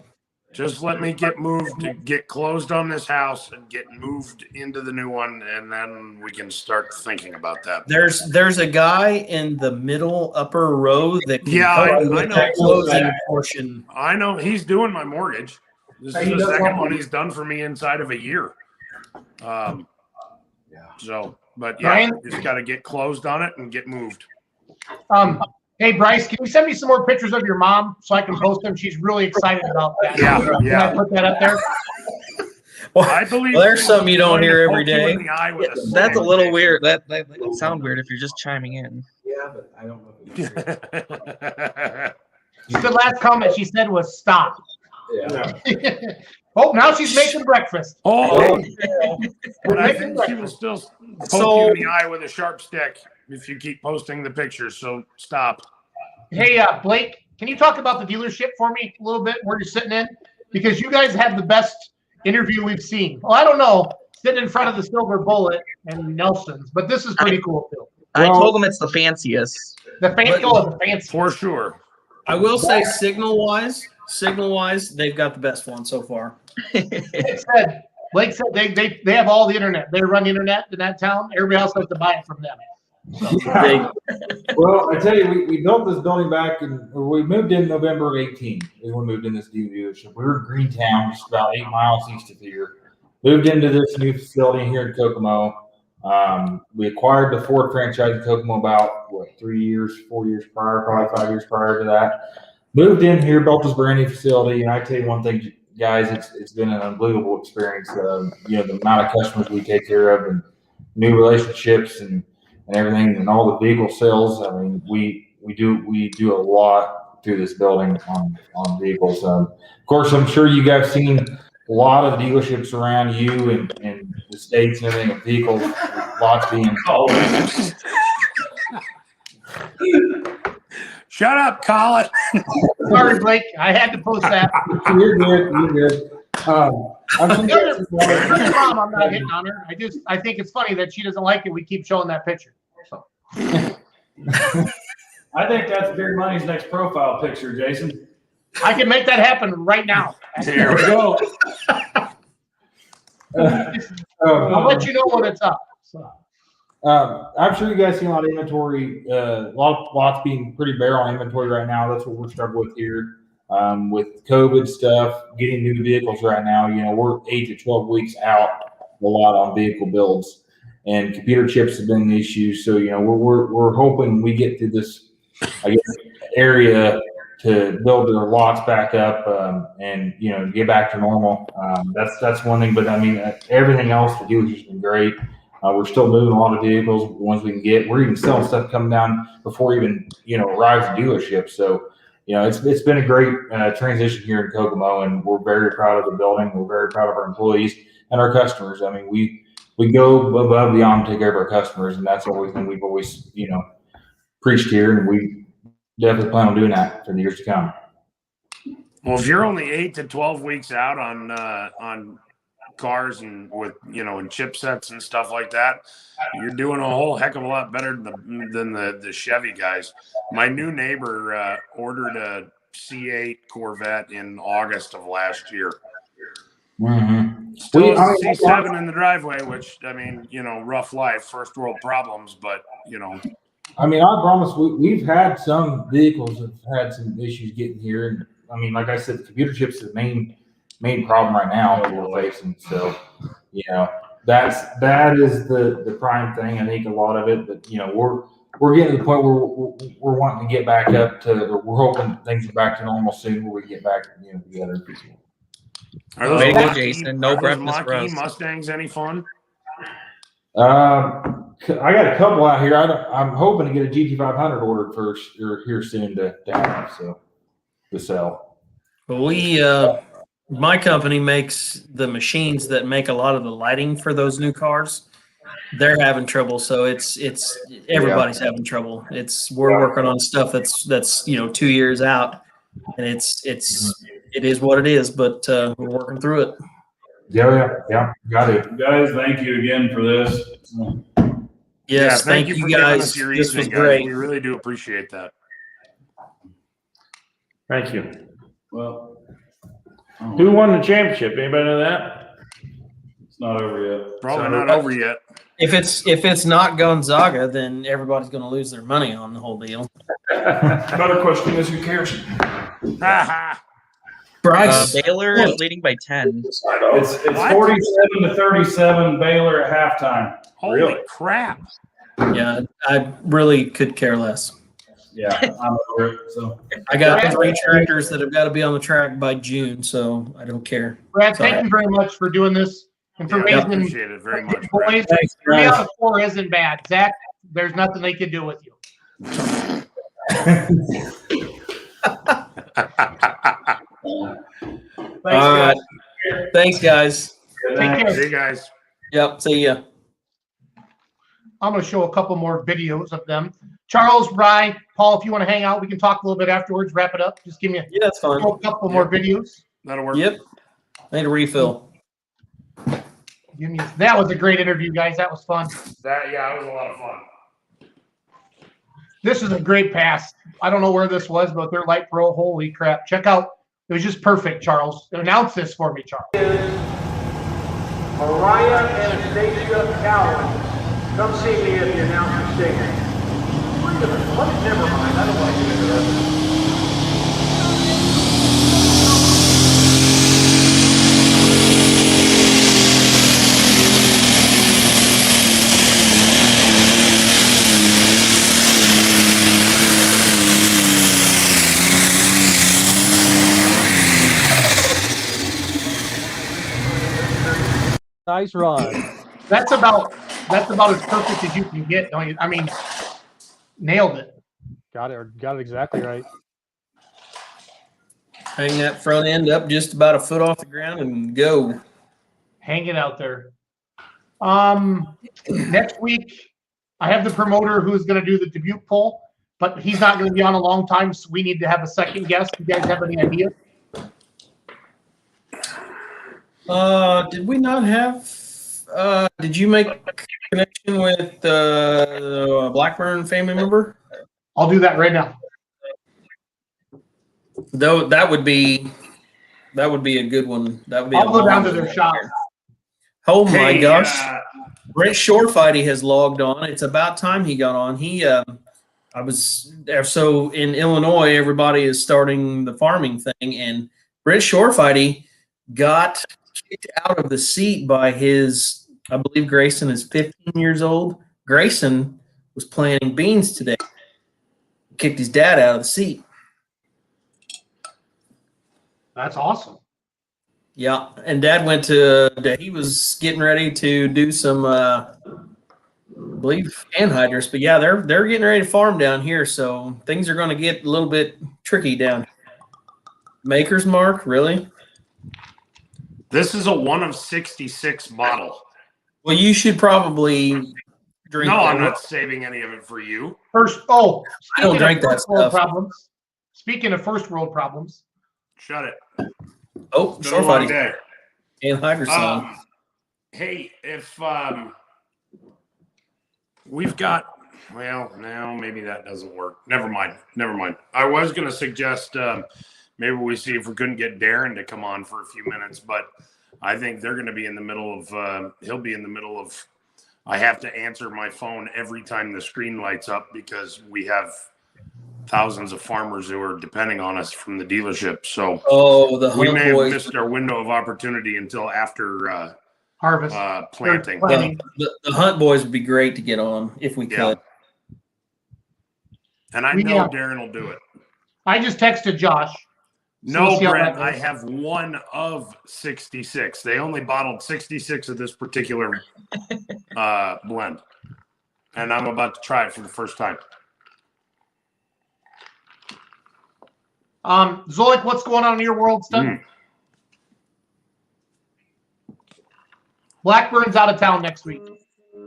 Just let me get moved, get closed on this house, and get moved into the new one, and then we can start thinking about that. There's a guy in the middle upper row that can I know that closing portion. I know he's doing my mortgage. This is the second one he's done for me inside of a year. So, but yeah, Brian? just got to get closed on it and get moved. Hey, Bryce, can you send me some more pictures of your mom so I can post them? She's really excited about that. Yeah. Can I put that up there? I believe there's something you don't hear every day. That's a little weird. That would sound weird if you're just chiming in. Yeah, but I don't know. The last comment she said was stop. Yeah. Oh, now she's making breakfast. Oh, but I think she will still poke you in the eye with a sharp stick if you keep posting the pictures. So stop. Hey, Blake, can you talk about the dealership for me a little bit, where you're sitting in? Because you guys have the best interview we've seen. Well, I don't know, sitting in front of the Silver Bullet and Nelson's, but this is pretty cool too. I told them it's the fanciest. The fancy. For sure. I will say signal wise, they've got the best one so far. Blake said they have all the internet. They run the internet in that town. Everybody else has to buy it from them. So. Well, I tell you, we built this building we moved in November of 18. We moved in this dealership. We were in Greentown, just about 8 miles east of here. Moved into this new facility here in Kokomo. We acquired the Ford franchise in Kokomo about 4 years prior, probably 5 years prior to that. Moved in here, built this brand new facility, and I tell you one thing, guys, it's been an unbelievable experience. The amount of customers we take care of, and new relationships, and everything, and all the vehicle sales. I mean, we do a lot through this building on vehicles. Of course, I'm sure you guys have seen a lot of dealerships around you and the states and everything of vehicles, lots being. Shut up, Colin. Sorry, Blake. I had to post that. You're good. I'm not hitting on her. I think it's funny that she doesn't like it. We keep showing that picture. So. I think that's Big Money's next profile picture, Jason. I can make that happen right now. Here we go. I'll let you know when it's up. So. I'm sure you guys see a lot of inventory, lots being pretty bare on inventory right now. That's what we're struggling with here. With COVID stuff, getting new vehicles right now, we're 8 to 12 weeks out lot on vehicle builds, and computer chips have been an issue. So we're hoping we get to this, I guess, area to build their lots back up, and get back to normal. That's one thing. But I mean, everything else, the dealership's been great. We're still moving a lot of vehicles, the ones we can get. We're even selling stuff coming down before even arrives the dealership. So it's been a great transition here in Kokomo, and we're very proud of the building. We're very proud of our employees and our customers. I mean, we go above and beyond to take care of our customers, and that's always thing we've always preached here, and we definitely plan on doing that for the years to come. Well, if you're only 8 to 12 weeks out on cars and with and chipsets and stuff like that, you're doing a whole heck of a lot better than the Chevy guys. My new neighbor ordered a C8 Corvette in August of last year. Mm-hmm. Still has a C7 in the driveway, which I mean, rough life, first world problems, but I mean, I promise we've had some vehicles that have had some issues getting here. And I mean, like I said, the computer chips is the main problem right now that we're facing. So, that is the prime thing. I think a lot of it, but we're getting to the point where we're wanting to get back up to. We're hoping things are back to normal soon, where we get back together. Are those Way to go, Mach-E- Jason. No are those breakfast for Mach-E us. Mustangs any fun? I got a couple out here. I'm hoping to get a GT500 ordered first or here soon to have to sell. Well, my company makes the machines that make a lot of the lighting for those new cars. They're having trouble, so it's everybody's having trouble. We're working on stuff that's 2 years out, and it is what it is, but we're working through it. Yeah, got it. Guys, thank you again for this. Yes, thank you you for giving guys. us your This evening, was guys. great. We really do appreciate that. Thank you. Well, Who won the championship? Anybody know that? it's not over yet. Probably not over yet. If it's not Gonzaga, then everybody's going to lose their money on the whole deal. Better question is, who cares? Bryce, Baylor is leading by 10. It's What? 47-37 Baylor at halftime. Holy Really? crap. yeah, I really could care less. Yeah, I'm over it. So I got 3 tractors that have got to be on the track by June, so I don't care. Brad, Sorry. thank you very much for doing this and for Yeah, raising appreciate it very much, Brad. boys. Thanks, 3 guys. out of 4 isn't bad. Zach, there's nothing they can do with you. All right. Thanks, guys. Take care. See you guys. Yep. See ya. I'm going to show a couple more videos of them. Charles, Rye, Paul, if you want to hang out, we can talk a little bit afterwards, wrap it up. Just give me Yeah, that's fine. a couple more videos. That'll work. Yep. I need a refill. That was a great interview, guys. That was fun. That was a lot of fun. This is a great pass. I don't know where this was, but they're light pro. Holy crap. Check out. It was just perfect, Charles. Announce this for me, Charles. Mariah Anastasia Howell. Come see me at the announcer station. Wait a minute. What? Never mind. I don't want to get into that. Nice run. That's about as perfect as you can get, don't you? I mean, nailed it. Got it exactly right. Hang that front end up just about a foot off the ground and go. Hang it out there. Next week, I have the promoter who's going to do the Dubuque poll, but he's not going to be on a long time, so we need to have a second guest. You guys have any idea? Did we not have? Did you make a connection with a Blackburn family member? I'll do that right now. Though that would be a good one. That would be. I'll go down to their shop. Oh my gosh! Brent Shorefighty has logged on. It's about time he got on. I was there. So in Illinois, everybody is starting the farming thing, and Brent Shorefighty got kicked out of the seat by his I believe Grayson is 15 years old. Grayson was planting beans today. Kicked his dad out of the seat. That's awesome. Yeah, and Dad went to. He was getting ready to do some, I believe, anhydrous. But yeah, they're getting ready to farm down here, so things are going to get a little bit tricky down here. Maker's Mark, really? This is a 1 of 66 bottle. Well, you should probably drink. No, that. I'm not saving any of it for you. I don't drink that world stuff. problems. Speaking of first world problems. Shut it. Oh, It's been a long day. And hydroson. Hey, if we've got, well, now maybe that doesn't work. Never mind. I was going to suggest maybe we see if we couldn't get Darren to come on for a few minutes, but I think they're going to be in the middle of, he'll be in the middle of, I have to answer my phone every time the screen lights up because we have thousands of farmers who are depending on us from the dealership. So we may have missed our window of opportunity until after harvest planting. The Hunt boys would be great to get on if we could. And I know Darren will do it. I just texted Josh. No, Brent, I have 1 of 66. They only bottled 66 of this particular blend. And I'm about to try it for the first time. Zolik, what's going on in your world, Stud? Blackburn's out of town next week.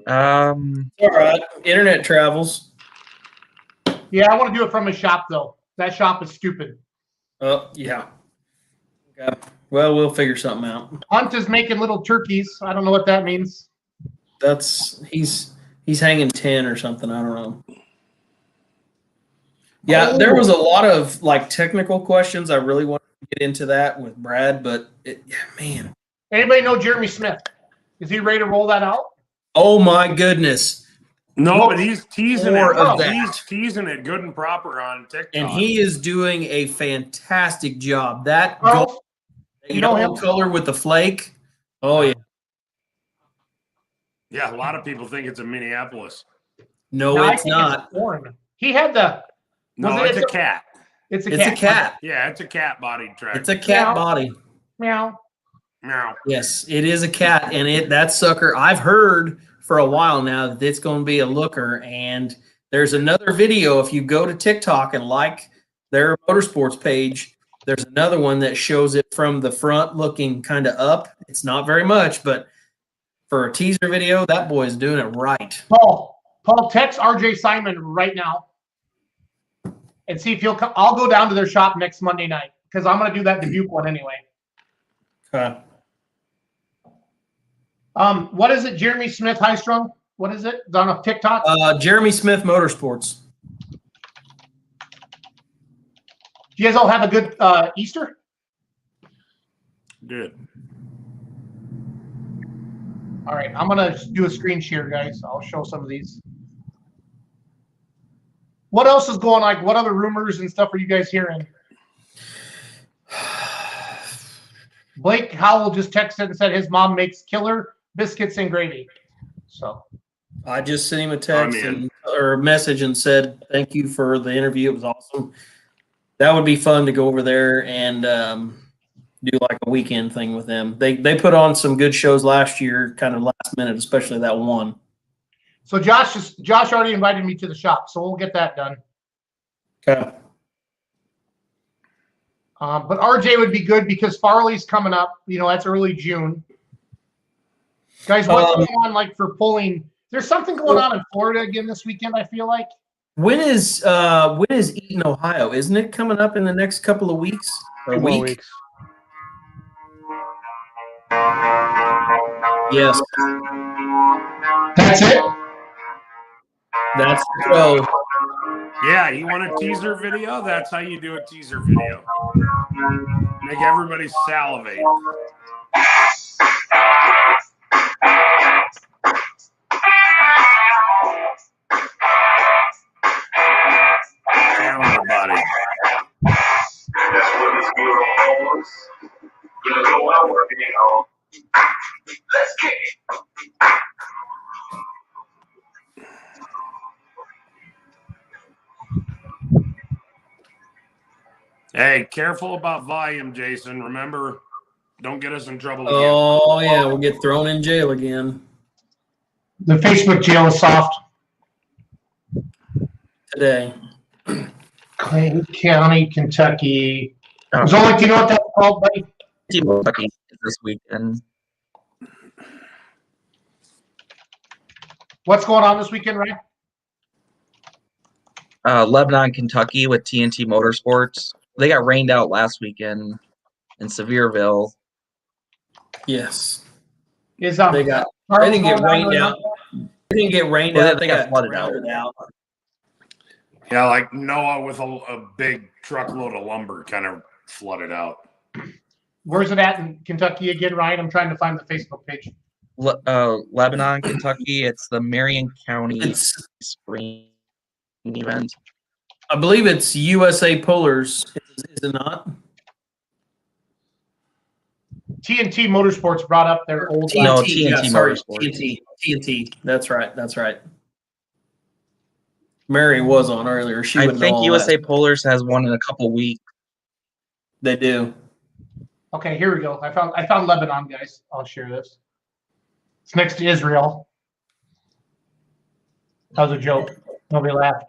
All right. Internet travels. Yeah, I want to do it from a shop, though. That shop is stupid. Yeah. Okay. Well, we'll figure something out. Hunt is making little turkeys. I don't know what that means. He's hanging 10 or something. I don't know. Yeah, there was a lot of technical questions. I really wanted to get into that with Brad, but man. Anybody know Jeremy Smith? Is he ready to roll that out? Oh my goodness. No, but he's teasing More it. of that. He's teasing it good and proper on TikTok. And he is doing a fantastic job. That you know yellow him? color with the flake. Oh yeah. Yeah, a lot of people think it's a Minneapolis. No, it's not. He had the. No, it's a cat. It's a It's cat. Yeah, it's a cat-bodied tractor. It's a cat body. Meow. Meow. Yes, it is a cat, and that sucker. I've heard for a while now that it's going to be a looker, and there's another video. If you go to TikTok and like their motorsports page, there's another one that shows it from the front, looking kind of up. It's not very much, but for a teaser video, that boy is doing it right. Paul, text RJ Simon right now and see if he'll come. I'll go down to their shop next Monday night because I'm going to do that Dubuque one anyway. Okay. What is it? Jeremy Smith High Strung? What is it? It's on a TikTok? Jeremy Smith Motorsports. Do you guys all have a good Easter? Good. All right, I'm going to do a screen share, guys. I'll show some of these. What else is going on? What other rumors and stuff are you guys hearing? Blake Howell just texted and said his mom makes killer biscuits and gravy. So I just sent him a text or a message and said, thank you for the interview. It was awesome. That would be fun to go over there and do like a weekend thing with them. They put on some good shows last year, kind of last minute, especially that one. So Josh already invited me to the shop, so we'll get that done. Okay. But RJ would be good because Farley's coming up. That's early June. Guys, what's going on for pulling? There's something going on in Florida again this weekend, I feel like. When is Eaton, Ohio? Isn't it coming up in the next couple of weeks or a week? Yes. That's it? That's the show. Yeah, you want a teaser video? That's how you do a teaser video. Make everybody salivate. Calendar body. Hey, careful about volume, Jason. Remember, don't get us in trouble again. Oh yeah, we'll get thrown in jail again. The Facebook jail is soft. Today. Clay County, Kentucky. Zolik, do you know what that's called, buddy? Kentucky this weekend. What's going on this weekend, Ryan? Lebanon, Kentucky with TNT Motorsports. They got rained out last weekend in Sevierville. Yes. Is They didn't get rained out. They didn't get rained out. They got flooded out. Yeah, like Noah with a big truckload of lumber kind of flooded out. Where's it at in Kentucky again, Ryan? I'm trying to find the Facebook page. Lebanon, Kentucky. It's the Marion County Spring event. I believe it's USA Pullers, is it not? TNT Motorsports brought up their old. No, TNT Motorsports. TNT. That's right. That's right. Mary was on earlier. I think USA Pullers has one in a couple weeks. They do. Okay, here we go. I found Lebanon, guys. I'll share this. It's next to Israel. That was a joke. Nobody laughed.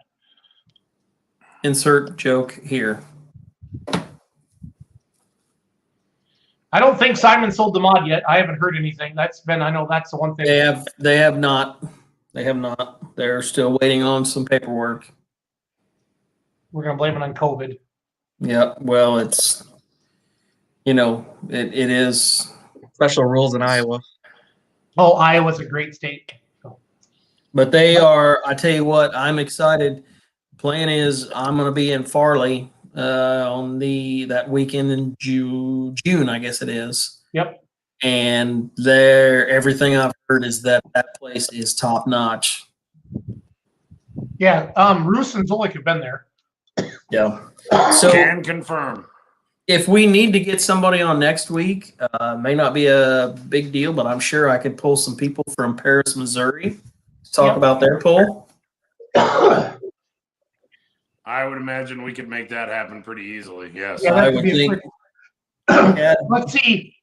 Insert joke here. I don't think Simon sold the mod yet. I haven't heard anything. I know that's the one thing. They have not. They have not. They're still waiting on some paperwork. We're gonna blame it on COVID. Yeah, well, it's it is special rules in Iowa. Oh, Iowa's a great state. But they are. I tell you what, I'm excited. Plan is I'm going to be in Farley on that weekend in June, I guess it is. Yep. And everything I've heard is that place is top notch. Yeah, Roos and Zolik have been there. Yeah. So Can confirm. If we need to get somebody on next week, may not be a big deal, but I'm sure I could pull some people from Paris, Missouri to talk about their pull. I would imagine we could make that happen pretty easily. Yes. Yeah, I would think. Let's see.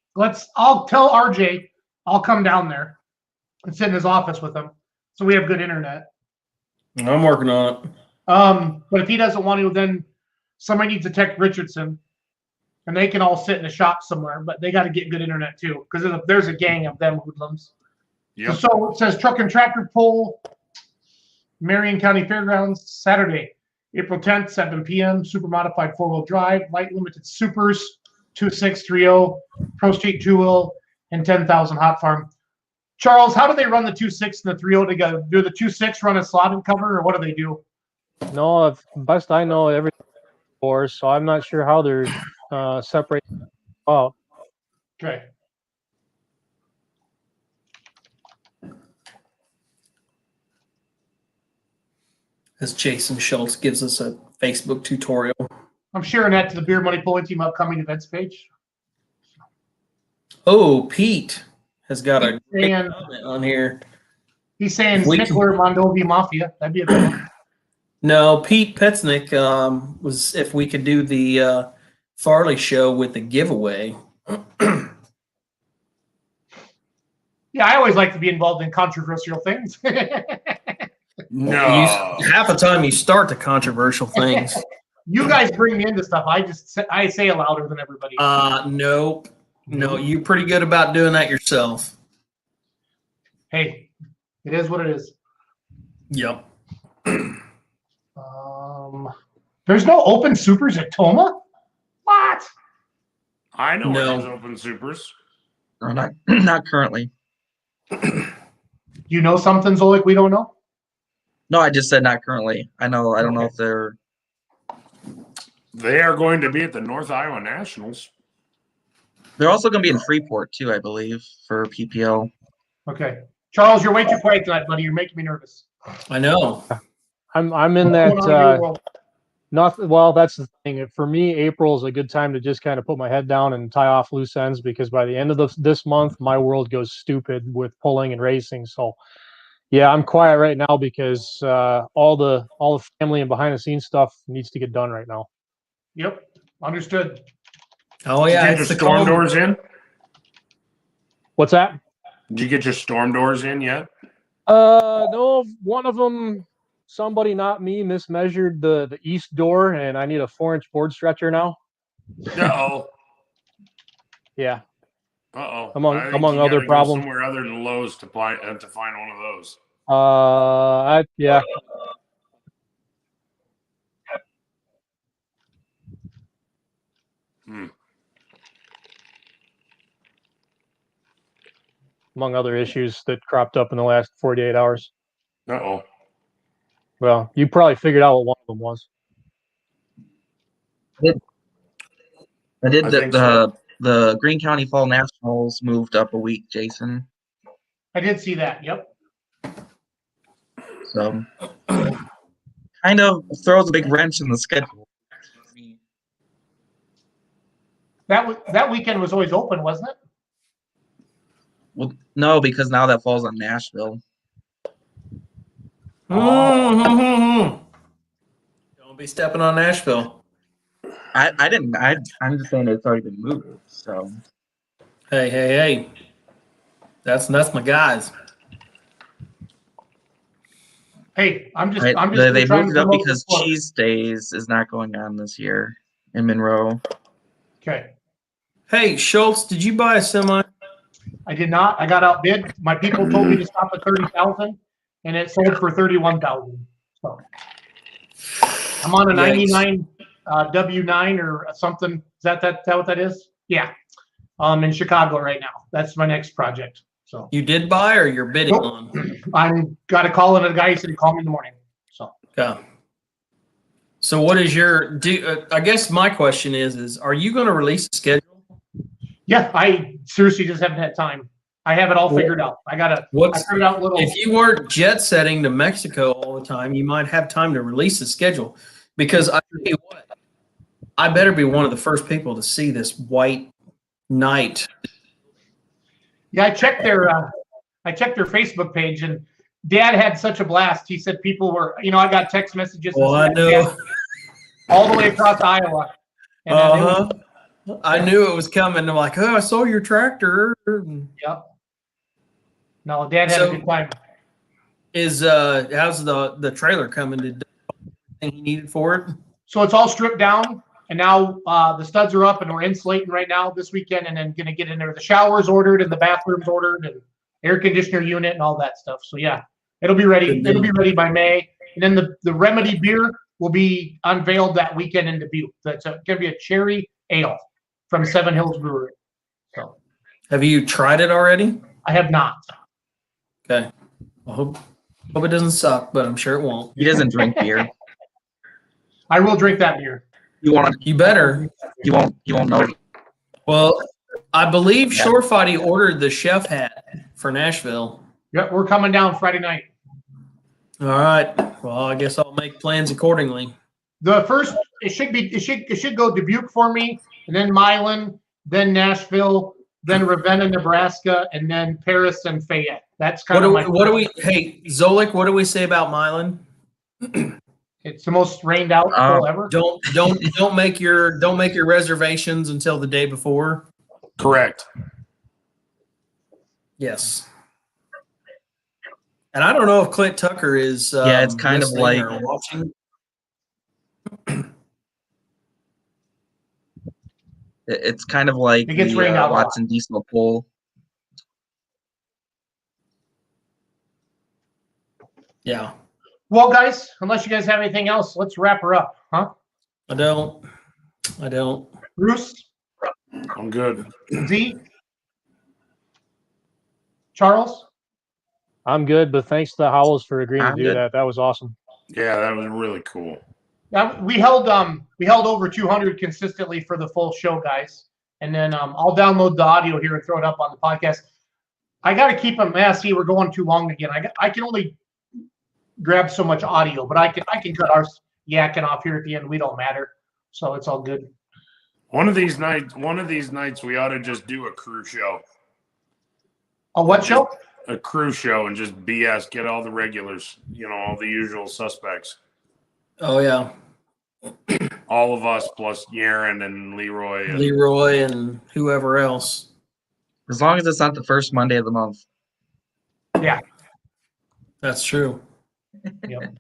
I'll tell RJ I'll come down there and sit in his office with him, so we have good internet. I'm working on it. But if he doesn't want to, then somebody needs to text Richardson, and they can all sit in a shop somewhere. But they got to get good internet too, because there's a gang of them hoodlums. Yep. So it says truck and tractor pull, Marion County Fairgrounds, Saturday, April 10th, 7 p.m. Super modified 4-wheel drive, light limited supers, 2630, Pro Street 2-wheel, and 10,000 hot farm. Charles, how do they run the 2.6 and the 3.0 together? Do the 2.6 run a slotted cover, or what do they do? No, best I know, everything for, so I'm not sure how they're separated out. Okay. As Jason Schultz gives us a Facebook tutorial. I'm sharing that to the Beer Money Pulling Team upcoming events page. Oh, Pete has got a great comment on here. He's saying Nickler Mondovi Mafia. That'd be a good one. No, Pete Petznick was if we could do the Farley show with the giveaway. Yeah, I always like to be involved in controversial things. No. Half the time you start the controversial things. You guys bring me into stuff. I say it louder than everybody. Nope. No, you're pretty good about doing that yourself. Hey, it is what it is. Yep. There's no open supers at Toma? What? I know there's open supers. No, not currently. You know something, Zolik, we don't know? No, I just said not currently. I don't know if they're. They are going to be at the North Iowa Nationals. They're also going to be in Freeport too, I believe, for PPL. Okay, Charles, you're way too quiet tonight, buddy. You're making me nervous. I know. I'm in that Nothing. Well, that's the thing. For me, April is a good time to just kind of put my head down and tie off loose ends because by the end of this month, my world goes stupid with pulling and racing. So, yeah, I'm quiet right now because all the family and behind the scenes stuff needs to get done right now. Yep, understood. Oh Did you yeah, get your it's the storm calm. doors in? What's that? Did you get your storm doors in yet? No, one of them, somebody, not me, mismeasured the east door, and I need a 4-inch board stretcher now. Uh-oh. Yeah, Uh-oh. among I think among you other gotta go problems. somewhere other than Lowe's to find one of those. Yeah, Hmm. among other issues that cropped up in the last 48 hours. Uh-oh. Well, you probably figured out what one of them was. I did I think so. the Greene County Fall Nationals moved up a week, Jason. I did see that. Yep. So kind of throws a big wrench in the schedule. That weekend was always open, wasn't it? Well, no, because now that falls on Nashville. Mm-hmm. Don't be stepping on Nashville. I didn't. I'm just saying it's already been moved. So Hey. That's my guys. Hey, I'm just they trying moved to it up promote because the sport. Cheese Days is not going on this year in Monroe. Okay. Hey, Schultz, did you buy a semi? I did not. I got outbid. My people told me to stop at 30,000, and it sold for 31,000. So I'm on a 99 W9 or something. Is that what that is? Yeah. In Chicago right now. That's my next project. So You did buy or you're bidding on? I'm got a call in a guy. He said, call me in the morning. So Yeah. So what is your I guess my question is are you going to release a schedule? yeah, I seriously just haven't had time. I have it all figured out. I figured out little. If you weren't jet setting to Mexico all the time, you might have time to release a schedule. Because I tell you what, I better be one of the first people to see this white knight. Yeah, I checked their Facebook page, and Dad had such a blast. He said people were, I got text messages. Well, I know. All the way across Iowa. And I knew it was coming. I'm like, oh, I saw your tractor. Yep. No, Dad had a good time. How's the trailer coming? Did anything he needed for it? So it's all stripped down, and now the studs are up, and we're insulating right now this weekend, and then gonna get in there. The shower's ordered, and the bathroom's ordered, and air conditioner unit, and all that stuff. So yeah, it'll be ready. It'll be ready by May, and then the Remedy beer will be unveiled that weekend in Dubuque. That's gonna be a cherry ale from Seven Hills Brewery. So, have you tried it already? I have not. Okay. I hope it doesn't suck, but I'm sure it won't. He doesn't drink beer. I will drink that beer. You better. You won't know. Well, I believe Shorefighty ordered the chef hat for Nashville. Yep, we're coming down Friday night. All right. Well, I guess I'll make plans accordingly. The first it should go Dubuque for me, and then Milan, then Nashville, then Ravenna, Nebraska, and then Paris and Fayette. That's kind of Hey, Zolik, what do we say about Milan? It's the most rained out poll ever. Don't make your reservations until the day before. Correct. Yes. And I don't know if Clint Tucker is it's kind of like watching. It's kind of like it gets rained out Watson Diesel poll. Yeah. Well, guys, unless you guys have anything else, let's wrap her up, huh? I don't. Bruce? I'm good. Z? Charles? I'm good, but thanks to the Howells for agreeing to do good. that. That was awesome. Yeah, that was really cool. Yeah, we held over 200 consistently for the full show, guys. And then I'll download the audio here and throw it up on the podcast. I got to keep them. See, we're going too long again. I can only grab so much audio, but I can cut ours. yakking off here at the end. We don't matter, so it's all good. One of these nights, we ought to just do a crew show. A what show? A crew show and just BS. Get all the regulars, all the usual suspects. Oh yeah. All of us plus Yaron and Leroy. Leroy and whoever else. As long as it's not the first Monday of the month. Yeah. That's true. Yep.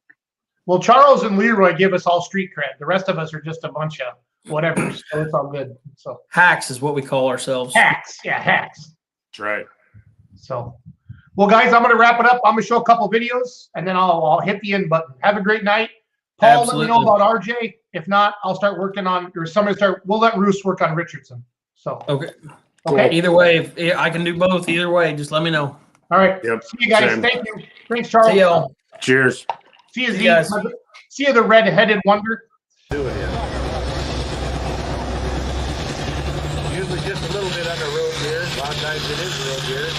Well, Charles and Leroy give us all street cred. The rest of us are just a bunch of whatever. So it's all good. So hacks is what we call ourselves. Hacks. Yeah, hacks. That's right. So, well, guys, I'm going to wrap it up. I'm going to show a couple videos, and then I'll hit the end button. Have a great night. Paul, Absolutely. let me know about RJ. If not, I'll start working on, or somebody start. We'll let Roos work on Richardson. So okay. Okay. Either way, if I can do both. Either way, just let me know. All right. Yep. See you guys. Same. Thank you. Thanks, Charles. See y'all. Cheers. See you, See you guys. See you, the red-headed wonder. Do it. Usually just a little bit under road gear. A lot of times it is road gear.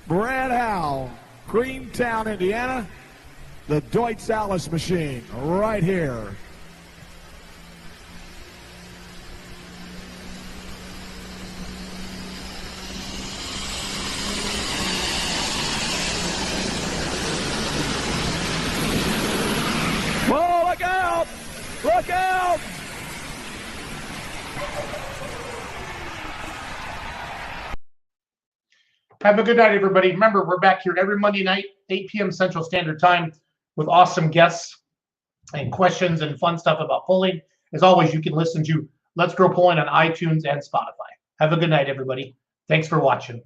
Brad Howell, Greentown, Indiana. The Deutz-Allis machine right here. Oh, look out! Look out! Have a good night, everybody. Remember, we're back here every Monday night, 8 p.m. Central Standard Time, with awesome guests and questions and fun stuff about polling. As always, you can listen to Let's Grow Polling on iTunes and Spotify. Have a good night, everybody. Thanks for watching.